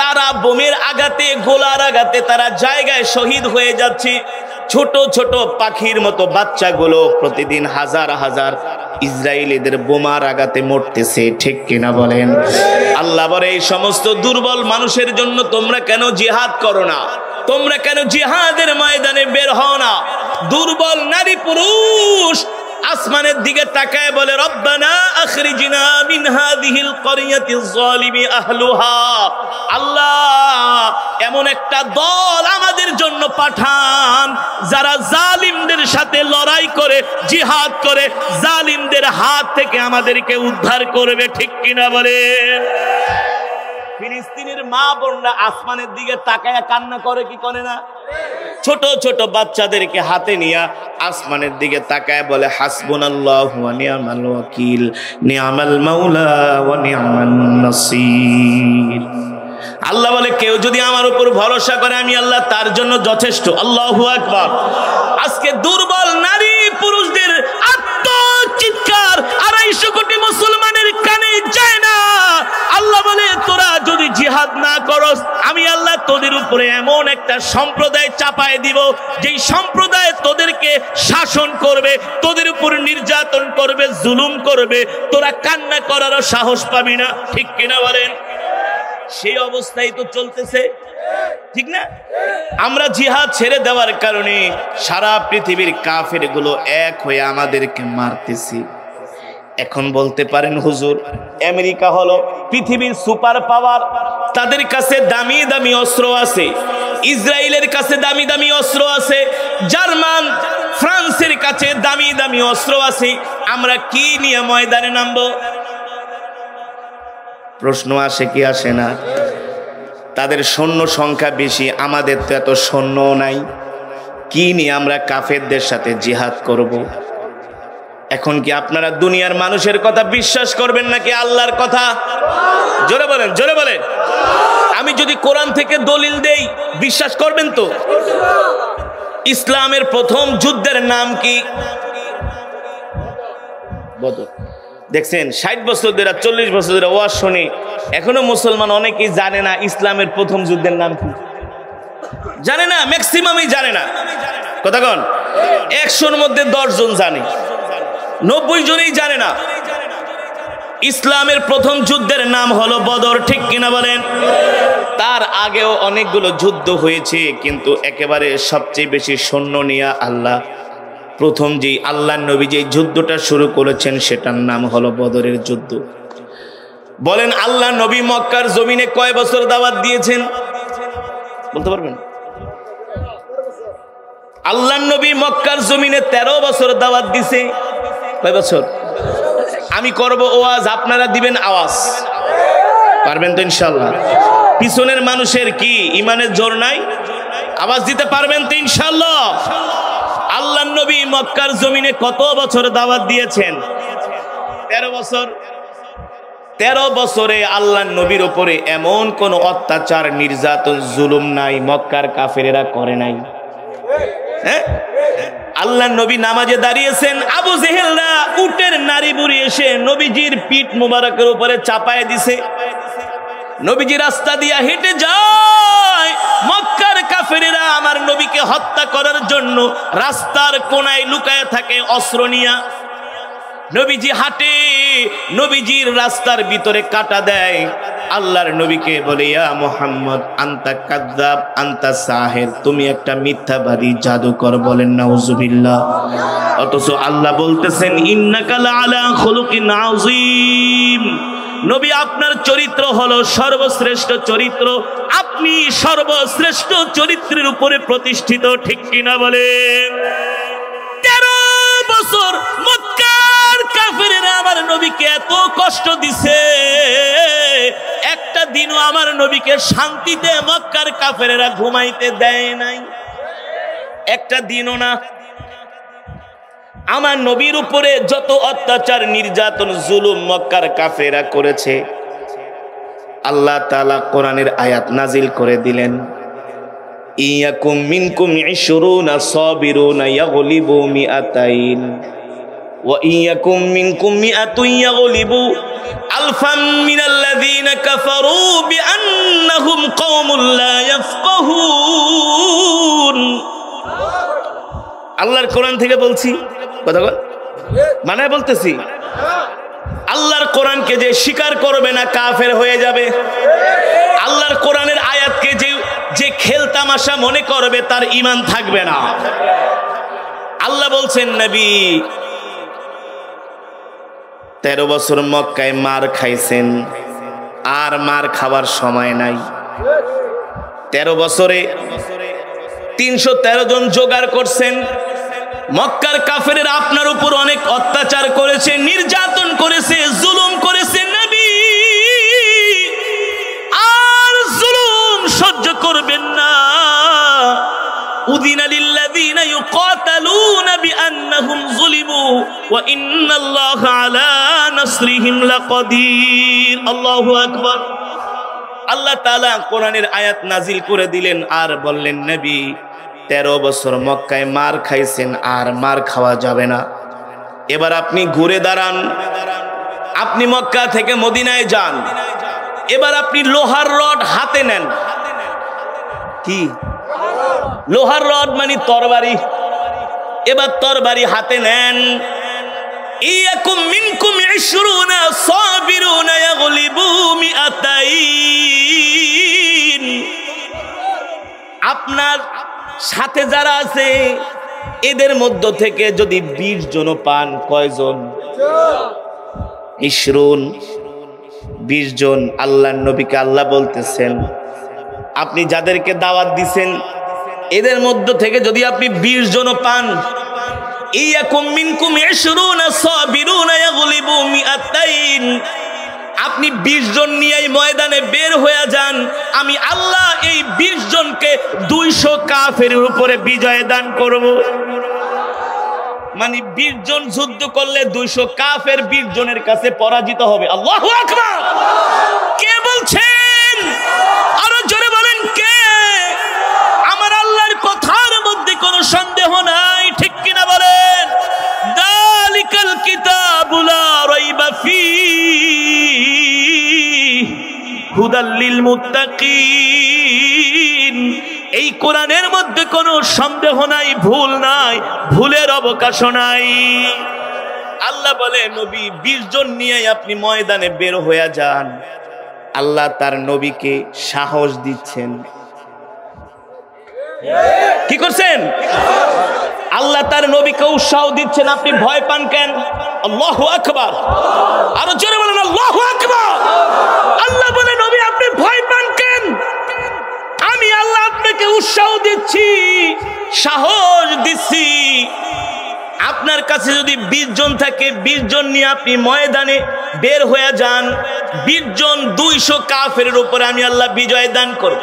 তারা বোমের আঘাতে গোলার আঘাতে তারা জায়গায় শহীদ হয়ে যাচ্ছে। ছোট ছোট পাখির মতো বাচ্চাগুলো প্রতিদিন হাজার হাজার ইসরায়েলিদের বোমার আঘাতে মরতেছে, ঠিক কিনা বলেন? আল্লাহ বলে এই সমস্ত দুর্বল মানুষের জন্য তোমরা কেন জিহাদ করো না, তোমরা কেন জিহাদের ময়দানে বের হও না? দুর্বল নারী পুরুষ আসমানের দিকে তাকায় বলে রব্বানা আখরিজনা মিন হাযিহিল ক্বরিয়াতিজ যালিমি আহলুহা, আল্লাহ এমন একটা দল আমাদের জন্য পাঠান যারা জালিমদের সাথে লড়াই করে জিহাদ করে জালিমদের হাত থেকে আমাদেরকে উদ্ধার করবে, ঠিক কিনা বলে? ফিলিস্তিনের মা বোনরা আসমানের দিকে তাকায় কান্না করে কি করে না? ছোট ছোট বাচ্চাদেরকে হাতে নিয়ে আসমানের দিকে তাকায় বলে হাসবুনাল্লাহু ওয়া নি'মাল ওয়াকিল, নি'মাল মাওলা ওয়া নি'মান নাসির। আল্লাহ বলে কেউ যদি আমার উপর ভরসা করে আমি আল্লাহ তার জন্য যথেষ্ট। আল্লাহু আকবার। আজকে দুর্বল নারী পুরুষদের আত্মচিৎকার 250 কোটি মুসলমানের কানে যায় না। আল্লাহ বলে তোরা যদি জিহাদ না করস আমি আল্লাহ তোদের উপরে এমন একটা সম্প্রদায় চাপায় দিব যেই সম্প্রদায় তোদেরকে শাসন করবে, তোদের উপর নির্যাতন করবে, জুলুম করবে, তোরা কান্না করারও সাহস পাবি না, ঠিক কিনা বলেন? সেই অবস্থায় তো চলতেছে, ঠিক না? আমরা জিহাদ ছেড়ে দেওয়ার কারণে সারা পৃথিবীর কাফের গুলো এক হয়ে আমাদেরকে মারতেছে। এখন বলতে পারেন হুজুর আমেরিকা হলো পৃথিবীর সুপার পাওয়ার, তাদের কাছে দামি দামি অস্ত্র আছে, ইসরায়েলের কাছে দামি দামি অস্ত্র আছে, জার্মান ফ্রান্সের কাছে দামি দামি অস্ত্র আছে, আমরা কি নিয়ে ময়দানে নামবো? প্রশ্ন আসে কি আসে না? তাদের সৈন্য সংখ্যা বেশি, আমাদের তো এত সৈন্যও নাই, কি নিয়ে আমরা কাফেরদের সাথে জিহাদ করব? এখন কি আপনারা দুনিয়ার মানুষের কথা বিশ্বাস করবেন নাকি আল্লাহর কথা? জোরে বলেন, জোরে বলেন। আমি যদি কোরআন থেকে দলিল দেই বিশ্বাস করবেন তো? ইসলামের প্রথম যুদ্ধের নাম কি? বদর। দেখছেন 60 বছর ধরে 40 বছর ধরে ওয়াজ শুনি, এখনো মুসলমান অনেকেই জানে না ইসলামের প্রথম যুদ্ধের নাম কি, জানে না, ম্যাক্সিমামই জানে না। কথা কন, 100-র মধ্যে 10 জন জানে, 90 জনই জানে না। ইসলামের প্রথম যুদ্ধের নাম হলো বদর, ঠিক কিনা বলেন? তার আগেও অনেকগুলো যুদ্ধ হয়েছে, কিন্তু একেবারে সবচেয়ে বেশি সৈন্য নিয়ে আল্লাহ প্রথম যেই আল্লাহর নবী যেই যুদ্ধটা শুরু করেছেন সেটার নাম হলো বদরের যুদ্ধ। বলেন আল্লাহ নবী মক্কার জমিনে কয় বছর দাওয়াত দিয়েছেন বলতে পারবেন? আল্লাহর নবী মক্কার জমিনে 13 বছর দাওয়াত দিছে। কয় বছর? আমি করব ওয়াজ, আপনারা দিবেন আওয়াজ, পারবেন তো ইনশাআল্লাহ? পিছনের মানুষের কি ইমানের জোর নাই? আওয়াজ দিতে পারবেন তো ইনশাআল্লাহ? আল্লাহর নবী মক্কার জমিনে কত বছর দাওয়াত দিয়েছেন? 13 বছর। 13 বছরে আল্লাহর নবীর উপরে এমন কোন অত্যাচার নির্যাতন জুলুম নাই মক্কার কাফেরেরা করে নাই। হ্যাঁ, আল্লাহর নবী নামাজে দাঁড়িয়েছেন, আবু জেহেলরা উটের নাড়ি বুড়ি এসে নবীজির পিঠ মুবারকের উপরে চাপায় দিছে। নবীজি রাস্তা দিয়া হেঁটে যায়, মক্কার কাফেরেরা আমার নবীকে হত্যা করার জন্য রাস্তার কোনায় লুকায় থাকে অস্ত্র নিয়া। নবীজি হাঁটে, নবীজির রাস্তার ভিতরে কাটা দেয়। আল্লাহর নবীকে বলে ইয়া মুহাম্মদ আনতা কাযযাব আনতা সাহির, তুমি একটা মিথ্যাবাদী জাদুকর। বলেন নাউজুবিল্লাহ। অথচ আল্লাহ বলতেছেন ইন্নাকা লাআলা খুলুকিন আযীম, নবী আপনার চরিত্র হলো সর্বশ্রেষ্ঠ চরিত্র, আপনি সর্বশ্রেষ্ঠ চরিত্রের উপরে প্রতিষ্ঠিত, ঠিক কিনা বলেন? 13 বছর মক্কার কাফেরেরা আমার নবীকে এত কষ্ট দিছে, এক দিনও আমার নবীকে শান্তিতে মক্কার কাফেরেরা ঘুমাইতে দেয় নাই, একটা দিনও না। আমার নবীর উপরে যত অত্যাচার নির্যাতন জুলুম মক্কার কাফেরেরা করেছে, আল্লাহ তাআলা কোরআনের আয়াত নাজিল করে দিলেন, ইয়াকুম মিনকুম 20 সাবিরুনা ইয়াগলিবু মিআতাইন ওয়া ইয়াকুম মিনকুম মিআতুন ইয়াগলিবু আলফাম মিনাল্লাযীনা কাফারু বিআন্নাহুম কওমুন লা ইয়াফকাহুন। আল্লাহর কোরআন থেকে বলছি, কথা বল মানে বলতেছি, আল্লাহর কোরআনকে যে স্বীকার করবে না কাফের হয়ে যাবে। আল্লাহর কোরআনের আয়াতকে যে খেলতামাশা মনে করবে তার ঈমান থাকবে না। আল্লাহ বলছেন, নবী 13 বছর মক্কায় মার খাইছেন, আর মার খাওয়ার সময় নাই। 13 বছরে 313 জন জোগাড় করছেন। মক্কার কাফেরেরা আপনার উপর অনেক অত্যাচার করেছে, নির্যাতন করেছে, জুলুম করেছে। নবী আর জুলুম সহ্য করবেন না। উযিনা লিল্লাযীনা ইউকাতালুনা বিআন্নাহুম যুলিমু ওয়া ইন্নাল্লাহা আলা নাসরিহিম লাকাদির। আল্লাহু আকবার। আল্লাহ তাআলা কোরআনের আয়াত নাজিল করে দিলেন আর বললেন, নবী 13 বছর মক্কায় মার খাইছেন, আর মার খাওয়া যাবে না। এবার আপনি ঘুরে দাঁড়ান, আপনি মক্কা থেকে মদিনায় যান। এবার আপনি লোহার রড হাতে নেন। কি লোহার রড মানে তরবারি। এবার তরবারি হাতে নেন। ইয়াকুম মিনকুম 20 সাবিরুনা ইয়াগলিবু মিআতাইন। আপনার সাথে যারা আছে এদের মধ্য থেকে যদি 20 জন পান, কয়জন? 20 জন। আল্লাহর নবীকে আল্লাহ বলতেছেন, আপনি যাদেরকে দাওয়াত দিছেন এদের মধ্য থেকে যদি আপনি 20 জন পান, ইয়াকুম মিনকুম 20 সাবিরুনা ইয়াগলিবু মিআতাইন, আপনি 20 জন নিয়ে এই ময়দানে বের হয়ে যান। আমি আল্লাহ এই 20 জনকে 200 কাফেরের উপরে বিজয় দান করব। মানে 20 জন যুদ্ধ করলে 200 কাফের 20 জনের কাছে পরাজিত হবে। আল্লাহু আকবার। কে বলছেন? আরো জোরে বলেন কে? আমার আল্লাহর কথার মধ্যে কোনো সন্দেহ নাই, ঠিক কিনা বলেন? যালিকাল কিতাবু লা রাইবা ফীহি হুদাল লিল মুত্তাকিন। এই কোরআনের মধ্যে কোনো সন্দেহ নাই, ভুল নাই, ভুলের অবকাশও নাই। আল্লাহ বলে, নবী 20 জন নিয়ে আপনি ময়দানে বের হয়ে যান। আল্লাহ তার নবীকে সাহস দিচ্ছেন। কি করছেন? আল্লাহ তার নবীকে উৎসাহ দিচ্ছেন। আপনি ভয় পান কেন? আল্লাহু আকবার। আরো জোরে বলেন আল্লাহু আকবার। আল্লাহ বলে, নবী আপনি ভয় পান কেন? আমি আল্লাহ আপনাকে উৎসাহ দিচ্ছি, সাহস দিচ্ছি। আপনার কাছে যদি 20 জন থাকে, 20 জন নিয়ে আপনি ময়দানে বের হয়ে যান। 20 জন 200 কাফেরের উপরে আমি আল্লাহ বিজয় দান করব।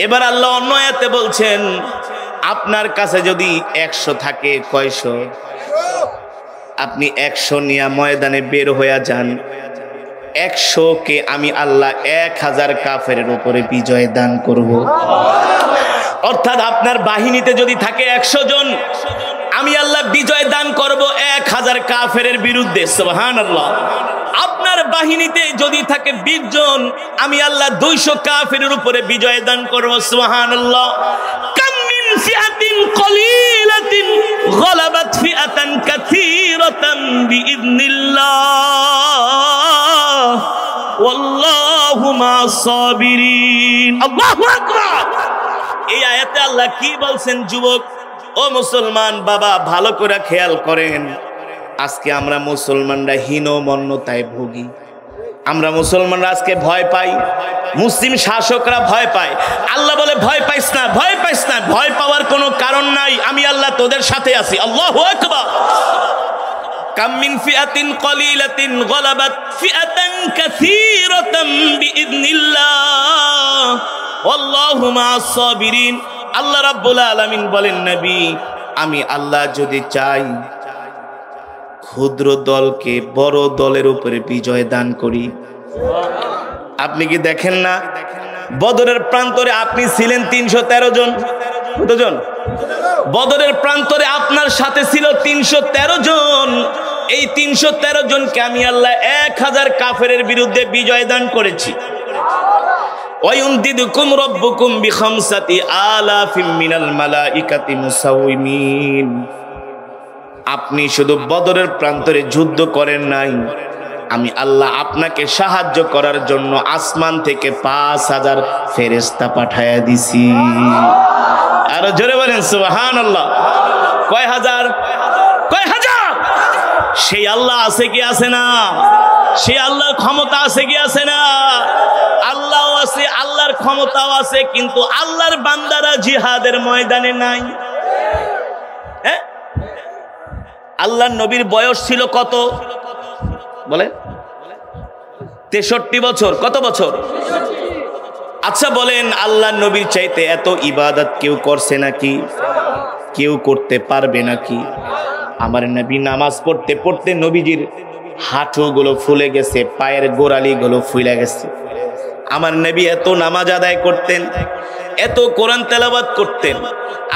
এবার আল্লাহ অন্য আয়াতে বলছেন, আপনার কাছে যদি 100 থাকে, কয়শো? আপনি 100 নিয়ে ময়দানে বের হয়ে যান। 100কে আমি আল্লাহ 1000 কাফেরের উপরে বিজয় দান করব। অর্থাৎ আপনার বাহিনীতে যদি থাকে 100 জন, আমি আল্লাহ বিজয় দান করব 1000 কাফেরের বিরুদ্ধে। সুবহানাল্লাহ। আপনার বাহিনীতে যদি থাকে 20 জন, আমি আল্লাহ 200 কাফেরের উপরে বিজয় দান করব। সুবহানাল্লাহ। কাম মিন ফিআতিন কলিলাতিন গলাবাত ফিআতান কাসীরাতান বিইذنিল্লাহ ওয়াল্লাহু মা'আস সাবিরিন। আল্লাহু আকবার। এই আয়াতে আল্লাহ কি বলছেন? যুবক ও মুসলমান বাবা, ভালো করে খেয়াল করেন। আজকে আমরা মুসলমানরা হীনমন্যতায় ভুগি। আমরা মুসলমানরা আজকে ভয় পাই, মুসলিম শাসকরা ভয় পায়। আল্লাহ বলে, ভয় পাইস না, ভয় পাইস না, ভয় পাওয়ার কোনো কারণ নাই, আমি আল্লাহ তোদের সাথে আছি। আল্লাহু আকবার। কাম মিন ফিআতিন কলিলাতিন গলাবাত ফিআতান কাসীরাতান বিইذনিল্লাহ ওয়াল্লাহু মা'আস সাবিরিন। আল্লাহ রাব্বুল আলামিন বলেন, নবী আমি আল্লাহ যদি চাই ক্ষুদ্র দলকে বড় দলের উপরে বিজয় দান করি। আপনি কি দেখেন না বদরের প্রান্তরে আপনি ছিলেন 313 জন। কতজন? বদরের প্রান্তরে আপনার সাথে ছিল 313 জন। এই 313 জনকে আমি আল্লাহ 1000 কাফেরের বিরুদ্ধে বিজয় দান করেছি। ওয়ায়ুনদিদুকুম রাব্বুকুম বিখামসাতি আলাফিম মিনাল মালাইকাতি মুসাউমিন। আপনি শুধু বদরের প্রান্তরে যুদ্ধ করেন নাই, আমি আল্লাহ আপনাকে সাহায্য করার জন্য আসমান থেকে 5000 ফেরেশতা পাঠায়া দিছি। আরো জোরে বলেন সুবহানাল্লাহ। কয় হাজার? কয় হাজার? সেই আল্লাহ আছে কি আছে না? সেই আল্লাহর ক্ষমতা আছে কি আছে না? আল্লাহও আছে, আল্লাহর ক্ষমতাও আছে, কিন্তু আল্লাহর বান্দারা জিহাদের ময়দানে নাই। হ্যাঁ, আল্লাহর নবীর বয়স ছিল কত বলে? 63 বছর। কত বছর? আচ্ছা বলেন, আল্লাহর নবীর চাইতে এত ইবাদত কেউ করছে নাকি? কেউ করতে পারবে নাকি? আমার নবী নামাজ পড়তে পড়তে নবীজির হাঁটুগুলো ফুলে গেছে, পায়ের গোড়ালিগুলো ফুলে গেছে। আমার নবী এত নামাজ আদায় করতেন, এত কোরআন তেলাওয়াত করতেন,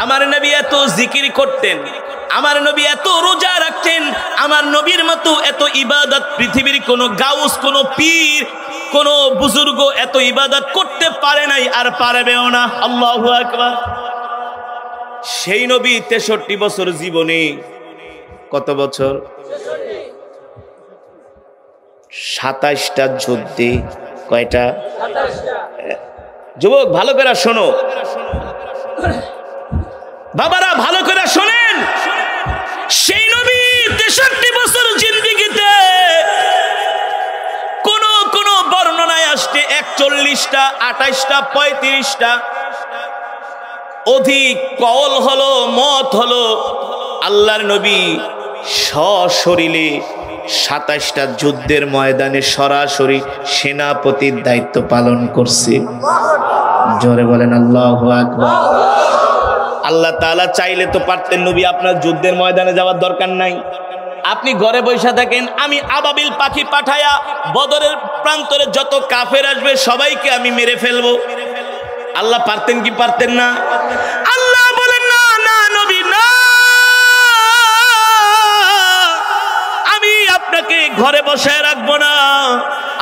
আমার নবী এত জিকির করতেন, আমার নবী এত রোজা রাখতেন। আমার নবীর মতো এত ইবাদত পৃথিবীর কোনো গাউস, কোনো পীর, কোনো বুজুর্গ এত ইবাদত করতে পারে নাই, আর পারবেও না। আল্লাহু আকবার। সেই নবী 63 বছর জীবনে কত বছর? 27টা যুদ্ধে। কয়টা? যুবক ভালো করে শোনো, বাবারা ভালো করে শোনেন। সেই নবী 63 বছর জিন্দেগিতে কোন বর্ণনায় আসছে 41টা, 28টা, 35টা, অধিক কওল হলো, মত হলো, আল্লাহর নবী সশরীরে 27টা যুদ্ধের ময়দানে সরাসরি সেনাপতির দায়িত্ব পালন করছে। জোরে বলেন আল্লাহু আকবার। আল্লাহ তাআলা চাইলে তো পারতেন নবী আপনার যুদ্ধের ময়দানে যাওয়ার দরকার নাই, আপনি ঘরে বসে থাকেন, আমি আবাবিল পাখি পাঠায়া বদরের প্রান্তরে যত কাফের আসবে সবাইকে আমি মেরে ফেলবো। আল্লাহ পারতেন কি পারতেন না? আল্লাহ বলেন, না না নবী না, আমি আপনাকে ঘরে বসে রাখবো না,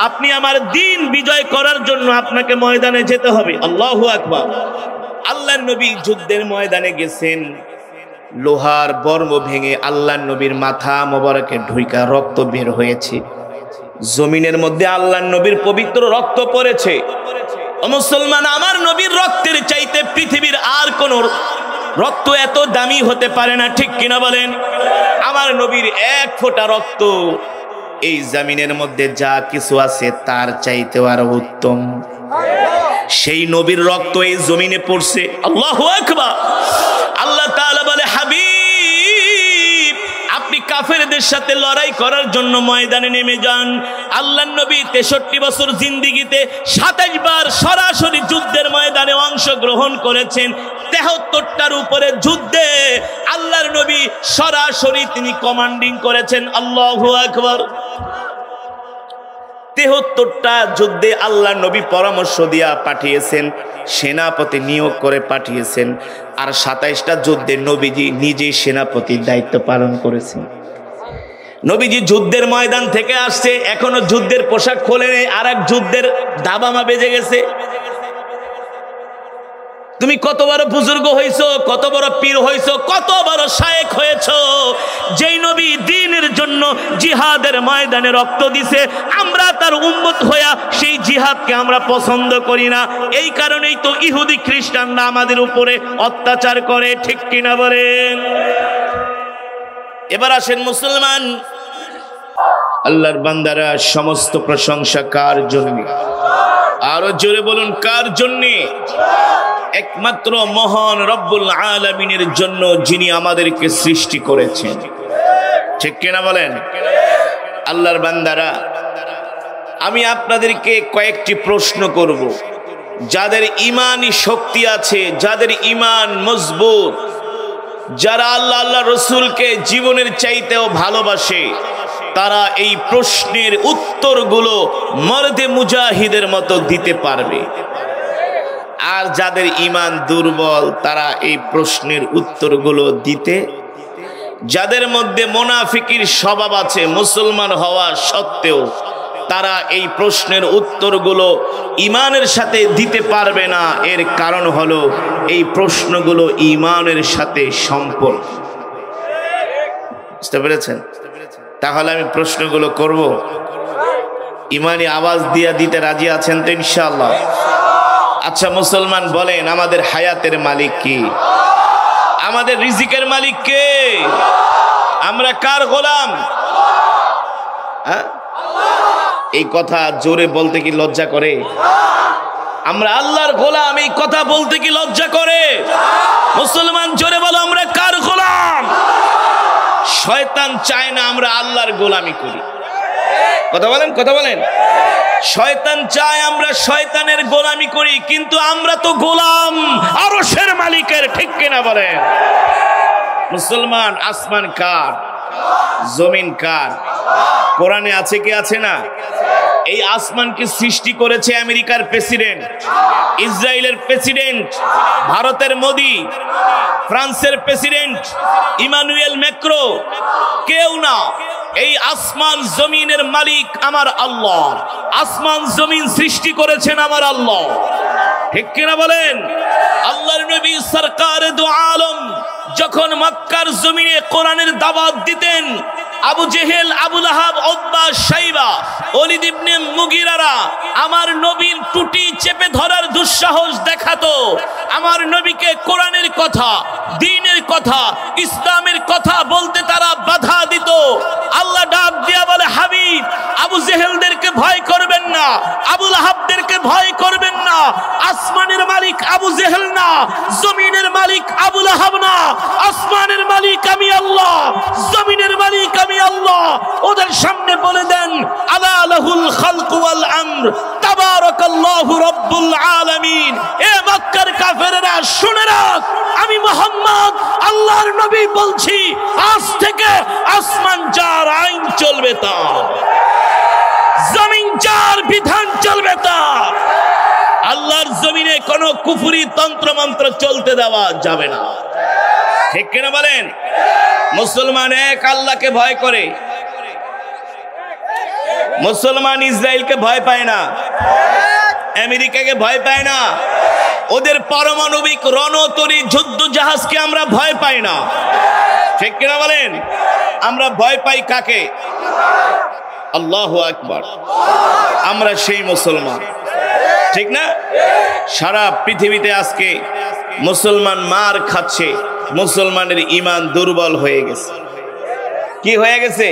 আপনি আমার দিন বিজয় করার জন্য আপনাকে ময়দানে যেতে হবে। আল্লাহু আকবার। আল্লাহর নবী যুদ্ধের ময়দানে গেছেন, লোহার বর্ম ভেঙে আল্লাহর নবীর মাথা মোবারকে ঢুইকা রক্ত বের হয়েছে। জমিনের মধ্যে আল্লাহর নবীর পবিত্র রক্ত পড়েছে। ও মুসলমান, আমার নবীর রক্তের চাইতে পৃথিবীর আর কোন রক্ত এত দামি হতে পারে না, ঠিক কিনা বলেন? আমার নবীর এক ফোঁটা রক্ত এই জমিনের মধ্যে যা কিছু আছে তার চাইতেও আরো উত্তম। সেই নবীর রক্ত এই জমিনে পড়ছে। আল্লাহু আকবার। আল্লাহ তাআলা বলে, হাবিব আপনি কাফেরদের সাথে লড়াই করার জন্য ময়দানে নেমে যান। আল্লাহর নবী 63 বছর জিন্দেগিতে 27 বার সরাসরি যুদ্ধের ময়দানে অংশগ্রহণ করেছেন। 73টার উপরে যুদ্ধে আল্লাহর নবী সরাসরি তিনি কমান্ডিং করেছেন। আল্লাহু আকবার। 73টা যুদ্ধে আল্লাহ নবী পরামর্শ দিয়া পাঠিয়েছেন, সেনাপতি নিয়োগ করে পাঠিয়েছেন, আর 27টা যুদ্ধে নবীজি নিজেই সেনাপতির দায়িত্ব পালন করেছেন। নবীজি যুদ্ধের ময়দান থেকে আসছে, এখনো যুদ্ধের পোশাক খোলে নেই, আর এক যুদ্ধের দাবামা বেজে গেছে। তুমি কত বড় বুজুর্গ হইছো, কত বড় পীর হইছো, কত বড় শায়েখ হয়েছো, যেই নবী দ্বীনের জন্য জিহাদের ময়দানে রক্ত দিছে, আমরা তার উম্মত হইয়া সেই জিহাদকে আমরা পছন্দ করি না। এই কারণেই তো ইহুদি খ্রিস্টানরা আমাদের উপরে অত্যাচার করে, ঠিক কিনা বলেন? এবার আসেন মুসলমান, আল্লাহর বান্দারা, সমস্ত প্রশংসা কার জন্য? আরো জোরে বলুন, কার জন্য? একমাত্র মহান রব্বুল আলামিনের জন্য, যিনি আমাদেরকে সৃষ্টি করেছেন। ঠিক কিনা বলেন? আল্লাহর বান্দারা, আমি আপনাদেরকে কয়েকটি প্রশ্ন করব। যাদের ইমানি শক্তি আছে, যাদের ইমান মজবুত, যারা আল্লাহ আল্লাহ রসুলকে জীবনের চাইতেও ভালোবাসে, তারা এই প্রশ্নের উত্তরগুলো মর্দে মুজাহিদের মতো দিতে পারবে। আর যাদের ইমান দুর্বল, তারা এই প্রশ্নের উত্তরগুলো দিতে, যাদের মধ্যে মুনাফিকির স্বভাব আছে মুসলমান হওয়া সত্ত্বেও, তারা এই প্রশ্নের উত্তরগুলো ইমানের সাথে দিতে পারবে না। এর কারণ হলো এই প্রশ্নগুলো ইমানের সাথে সম্পর্ক। বুঝতে পেরেছেন? তাহলে আমি প্রশ্নগুলো করব, ইমানি আওয়াজ দিয়ে দিতে রাজি আছেন তো ইনশাআল্লাহ? আচ্ছা মুসলমান বলেন, আমাদের হায়াতের মালিক কি? আমাদের রিজিকের মালিক কে? আমরা কার গোলাম? এই কথা জোরে বলতে কি লজ্জা করে? আমরা আল্লাহর গোলাম, এই কথা বলতে কি লজ্জা করে? মুসলমান জোরে বলো, আমরা কার গোলাম? শয়তান চায় না আমরা আল্লাহর গোলামি করি। কথা বলেন, কথা বলেন। শয়তান চায় আমরা শয়তানের গোলামি করি, কিন্তু আমরা তো গোলাম আরশের মালিকের। ঠিক কিনা বলেন? মুসলমান, আসমান কার? জমিন কার? কোরআনে আছে কি আছে না? এই আসমানকে সৃষ্টি করেছে আমেরিকার প্রেসিডেন্ট, ইসরায়েলের প্রেসিডেন্ট, ভারতের মোদি, ফ্রান্সের প্রেসিডেন্ট ইমানুয়েল ম্যাক্রো, কেউ না। এই আসমান জমিনের মালিক আমার আল্লাহ। আসমান জমিন সৃষ্টি করেছেন আমার আল্লাহ। ঠিক কিনা বলেন? আল্লাহর নবী সরকারে দু আলম যখন মক্কার জমিনে কোরআনের দাওয়াত দিতেন, আবু জেহেল, আবু লাহাব, উতবা, শাইবা, ওলীদ ইবনে মুগিরারা আমার নবীর টুটি চেপে ধরার দুঃসাহস দেখাতো। আমার নবীকে কোরআনের কথা, দ্বীনের কথা, ইসলামের কথা বলতে তারা বাধা দিত। আল্লাহ ডাক দিয়া বলে, হাবিব, আবু জেহেলদেরকে ভয় করবেন না, আবু লাহাবদেরকে ভয় করবেন না। আসমানের মালিক আবু জেহেল না, জমিনের মালিক আবু লাহাব না। আসমানের মালিক আমি আল্লাহ, জমিনের মালিক আমি আল্লাহ। ওদের সামনে বলে দেন, আলা লাহুল খালকু ওয়াল আমর, তাবারাকাল্লাহু রাব্বুল আলামিন। এ মক্কার কাফেররা শুনে রাখ, আমি মুহাম্মদ আল্লাহর নবী বলছি, আজ থেকে আসমান যার আইন চলবে তার, জমিন যার বিধান চলবে তার। আল্লাহর জমিনে কোনো কুফরি তন্ত্র মন্ত্র চলতে দেওয়া যাবে না। ঠিক কিনা বলেন? মুসলমান এক আল্লাহকে ভয় করে। মুসলমান ইসরায়েলকে ভয় পায় না, আমেরিকাকে ভয় পায় না, ওদের পারমাণবিক রণতরী যুদ্ধ জাহাজকে আমরা ভয় পাই না। ঠিক কিনা বলেন? আমরা ভয় পাই কাকে? আল্লাহু আকবার। আমরা সেই মুসলমান, ঠিক না? সারা পৃথিবীতে আজকে মুসলমান মার খাচ্ছে, মুসলমানের ইমান দুর্বল হয়ে গেছে। কি হয়ে গেছে?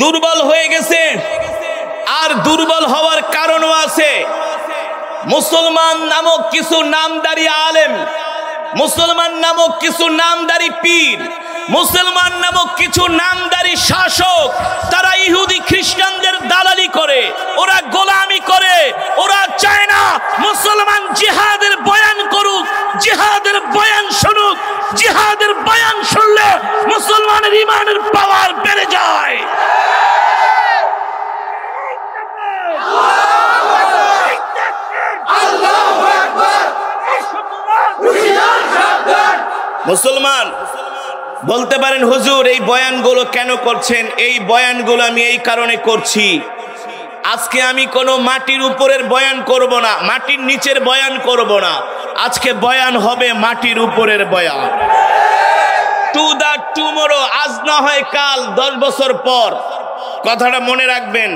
দুর্বল হয়ে গেছে। আর দুর্বল হওয়ার কারণও আছে। মুসলমান নামক কিছু নামদারি আলেম, মুসলমান নামক কিছু নামদারি পীর, মুসলমান নামক কিছু নামদারি শাসক, তারা ইহুদি খ্রিস্টানদের দালালি করে, ওরা গোলামি করে। ওরা চায় না মুসলমান জিহাদের বয়ান করুক, জিহাদের বয়ান শুনুক। জিহাদের বয়ান শুনলে মুসলমানের ইমানের পাওয়ার বেড়ে যায়। মুসলমান বলতে পারেন, হুজুর এই বয়ানগুলো কেন করছেন? এই বয়ানগুলো আমি এই কারণে করছি, আজকে আমি কোনো মাটির উপরের বয়ান করব না, মাটির নিচের বয়ান করব না। আজকে বয়ান হবে মাটির উপরের বয়ান। টু দা টুমরো, আজ না হয় কাল, 10 বছর পর। কথাটা মনে রাখবেন,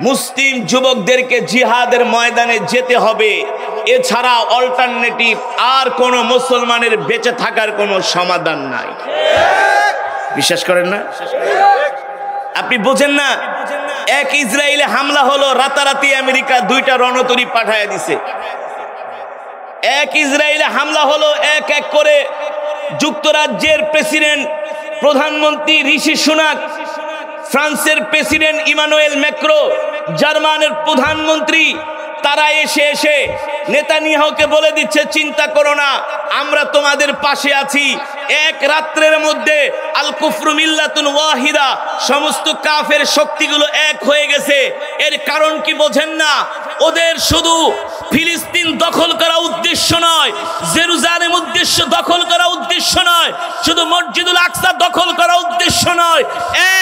মুসলিম যুবকদেরকে জিহাদের ময়দানে যেতে হবে। এছাড়া অল্টারনেটিভ আর কোন মুসলমানের বেঁচে থাকার কোনো সমাধান নাই। বিশ্বাস করেন না? আপনি বোঝেন না? এক ইসরায়েলে হামলা হলো, রাতারাতি আমেরিকা 2টা রণতরী পাঠায় দিছে। এক ইসরায়েলে হামলা হলো, এক এক করে যুক্তরাজ্যের প্রেসিডেন্ট প্রধানমন্ত্রী ঋষি সুনাক, ফ্রান্সের প্রেসিডেন্ট ইমানুয়েল ম্যাক্রো, জার্মানের প্রধানমন্ত্রী, তারা এসে এসে নেতানিয়াহুকে বলে দিচ্ছে, চিন্তা করো না, আমরা তোমাদের পাশে আছি। এক রাত্রের মধ্যে আল কুফরু মিল্লাতুন ওয়াহিদা, সমস্ত কাফের শক্তিগুলো এক হয়ে গেছে। এর কারণ কি বোঝেন না? ওদের শুধু ফিলিস্তিন দখল করা উদ্দেশ্য নয়, জেরুজালেম উদ্দেশ্য দখল করা উদ্দেশ্য নয়, শুধু মসজিদুল আকসা দখল করা উদ্দেশ্য নয়,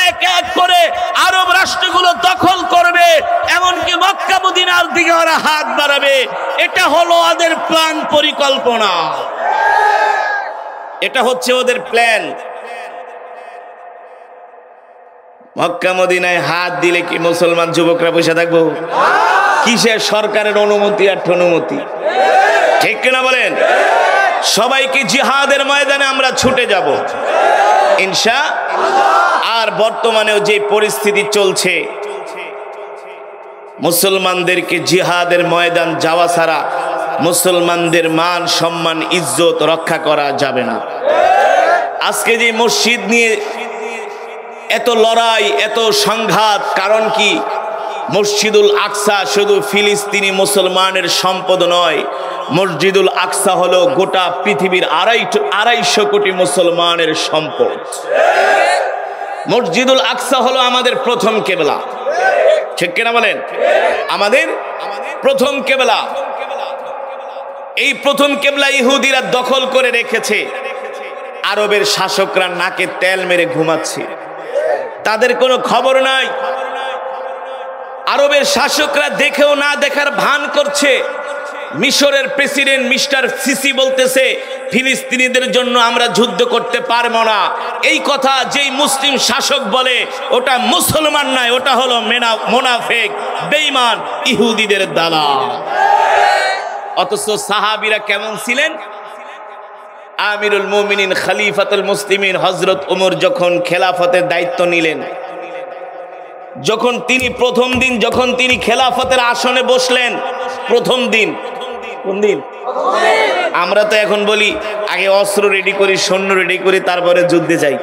এক এক করে আরব রাষ্ট্রগুলো দখল করবে, এমনকি মক্কা মদিনার দিকে ওরা হাত বাড়াবে। এটা হলো ওদের প্ল্যান, পরিকল্পনা, এটা হচ্ছে ওদের প্ল্যান। মক্কা মদিনায় হাত দিলে কি মুসলমান যুবকরা বসে থাকবো? কিসের সরকারের অনুমতি আর ঠনুমতি? ঠিক কিনা বলেন? সবাইকে জিহাদের ময়দানে আমরা ছুটে যাব ইনশাআল্লাহ। আর বর্তমানেও যে পরিস্থিতি চলছে, মুসলমানদেরকে জিহাদের ময়দান যাওয়া ছাড়া মুসলমানদের মান সম্মান ইজ্জত রক্ষা করা যাবে না। আজকে যে মসজিদ নিয়ে এত লড়াই, এত সংঘাত, কারণ কি? মসজিদুল আকসা শুধু ফিলিস্তিনি মুসলমানের সম্পদ নয়, মসজিদুল আকসা হলো গোটা পৃথিবীর 250 কোটি মুসলমানের সম্পদ। মসজিদুল আকসা হলো আমাদের প্রথম কেবলা, ঠিক কিনা বলেন? আমাদের প্রথম কেবলা। এই প্রথম কেবলা ইহুদিরা দখল করে রেখেছে। আরবের শাসকরা নাকে তেল মেরে ঘুমাচ্ছে, তাদের কোনো খবর নাই। আরবের শাসকরা দেখেও না দেখার ভান করছে। মিশরের প্রেসিডেন্ট মিস্টার সিসি বলতেছে, ফিলিস্তিনিদের জন্য আমরা যুদ্ধ করতে পারবো না। এই কথা যেই মুসলিম শাসক বলে, ওটা মুসলমান নয়, ওটা হলো মুনাফিক, বেঈমান, ইহুদিদের দালাল। অথচ সাহাবীরা কেমন ছিলেন? আমিরুল মুমিনিন খলিফাতুল মুসলিমিন হযরত ওমর যখন খেলাফতের দায়িত্ব নিলেন, যখন তিনি প্রথম দিন যখন তিনি খেলাফতের আসনে বসলেন, প্রথম দিন, কোন দিন? আমরা তো এখন বলি আগে অস্ত্র রেডি করি, সৈন্য রেডি করি, তারপরে যুদ্ধে যাই,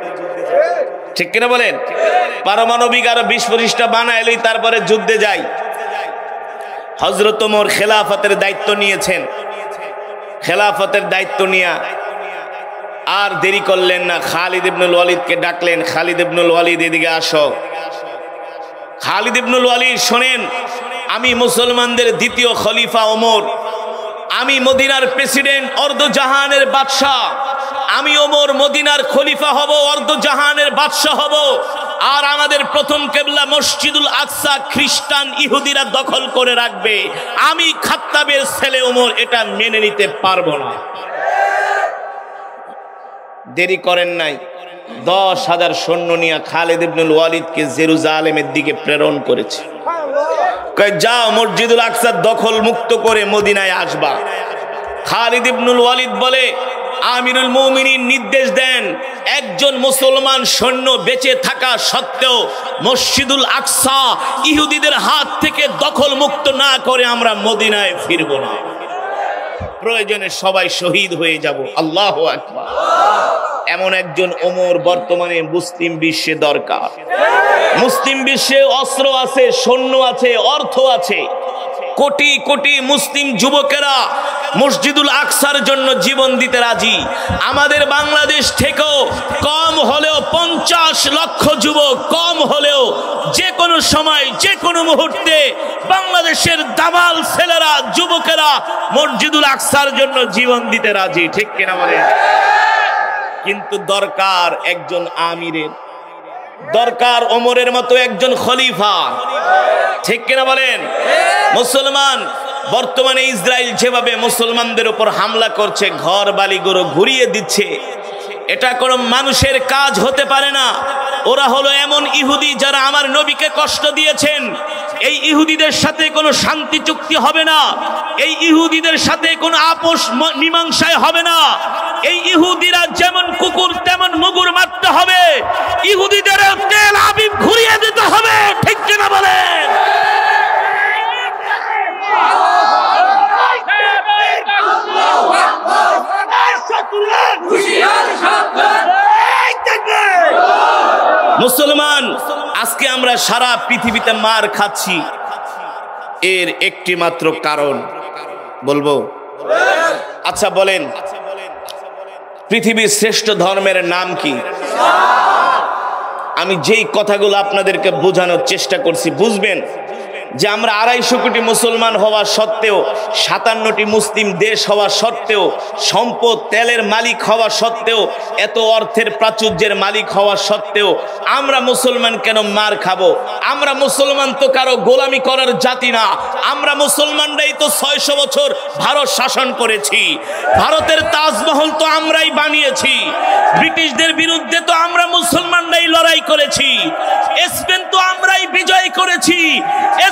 ঠিক কিনা বলেন? পারমাণবিক আরো 20-25টা বানাইলি, তারপরে যুদ্ধে যাই। হযরত ওমর খেলাফতের দায়িত্ব নিয়েছেন। খেলাফতের দায়িত্ব নিয়ে আর দেরি করলেন না, খালিদ ইবনুল ওয়ালিদকে ডাকলেন। খালিদ ইবনুল ওয়ালিদ, এদিকে আসো। খালিদ ইবনুল ওয়ালিদ, শোনেন, আমি মুসলমানদের দ্বিতীয় খলিফা ওমর, আমি মদিনার প্রেসিডেন্ট, অর্ধজাহানের বাদশাহ, আমি ওমর মদিনার খলিফা হব, অর্ধজাহানের বাদশাহ হব। আর আমাদের প্রথম কেবলা মসজিদুল আকসা খ্রিস্টান ইহুদিরা দখল করে রাখবে। আমি খাত্তাবের ছেলে ওমর এটা মেনে নিতে পারবো না। দেরি করেন নাই, 10,000 সৈন্য নিয়ে খালিদ ইবনুল ওয়ালিদকে জেরুজালেমের দিকে প্রেরণ করেছে। যাও, মসজিদুল আকসা দখল মুক্ত করে মদিনায় আসবা। খালিদ ইবনুল ওয়ালিদ বলে, আমিরুল মুমিনিন নির্দেশ দেন, একজন মুসলমান সৈন্য বেঁচে থাকা সত্ত্বেও মসজিদুল আকসা ইহুদিদের হাত থেকে দখল মুক্ত না করে আমরা মদিনায় ফিরব না। প্রয়োজনে সবাই শহীদ হয়ে যাব। আল্লাহু আকবার। এমন একজন ওমর বর্তমানে মুসলিম বিশ্বে দরকার। মুসলিম বিশ্বে অস্ত্র আছে, সৈন্য আছে, অর্থ আছে। কোটি কোটি মুসলিম যুবকেরা মসজিদুল আকসার জন্য জীবন দিতে রাজি। আমাদের বাংলাদেশ থেকেও কম হলেও 50 লক্ষ যুবক, কম হলেও যে কোনো সময়, যে কোনো মুহূর্তে বাংলাদেশের দামাল ছেলেরা, যুবকেরা মসজিদুল আকসার জন্য জীবন দিতে রাজি, ঠিক কিনা বলেন? কিন্তু দরকার একজন আমিরের, দরকার ওমরের মতো একজন খলিফা, ঠিক কিনা বলেন? মুসলমান বর্তমানে ইসরায়েল যেভাবে মুসলমানদের উপর হামলা করছে, ঘর বাড়ি গরু ঘুরিয়ে দিচ্ছে, এটা কোনো মানুষের কাজ হতে পারে না। ওরা হলো এমন ইহুদি যারা আমার নবীকে কষ্ট দিয়েছেন। এই ইহুদিদের সাথে কোনো শান্তি চুক্তি হবে না, এই ইহুদিদের সাথে কোনো আপোষ মীমাংসায় হবে না। এই ইহুদিরা যেমন কুকুর তেমন মুগুর মারতে হবে, ইহুদিদের তেল আবিব ঘুরিয়ে দিতে হবে, ঠিক কিনা বলেন? মুসলমান, আজকে আমরা সারা পৃথিবীতে মার খাচ্ছি, এর একটি মাত্র কারণ বলবো? আচ্ছা বলেন, পৃথিবীর শ্রেষ্ঠ ধর্মের নাম কি? আমি যেই কথাগুলো আপনাদেরকে বোঝানোর চেষ্টা করছি, বুঝবেন যে আমরা 250 কোটি মুসলমান হওয়া সত্ত্বেও, 57টি মুসলিম দেশ হওয়া সত্ত্বেও, সম্পদ তেলের মালিক হওয়া সত্ত্বেও, এত অর্থের প্রাচুর্যের মালিক হওয়া সত্ত্বেও আমরা মুসলমান কেন মার খাবো? আমরা মুসলমান তো কারো গোলামি করার জাতি না। আমরা মুসলমানরাই তো 600 বছর ভারত শাসন করেছি। ভারতের তাজমহল তো আমরাই বানিয়েছি। ব্রিটিশদের বিরুদ্ধে তো আমরা মুসলমানরাই লড়াই করেছি। স্পেন তো আমরাই বিজয় করেছি।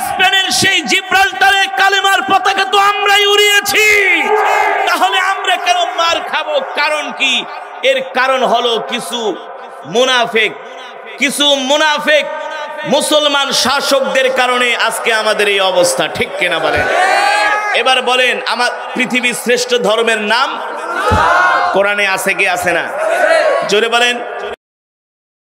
স্পেনের সেই জিব্রাল্টারের কালেমার পতাকা তো আমরাই উড়িয়েছি। তাহলে আমরা কেন মার খাবো? কারণ কি? এর কারণ হলো কিছু মুনাফেক মুসলমান শাসকদের কারণে আজকে আমাদের এই অবস্থা। ঠিক কিনা বলেন? এবার বলেন, আমার পৃথিবীর শ্রেষ্ঠ ধর্মের নাম কোরআনে আছে কি আছে না? জোরে বলেন।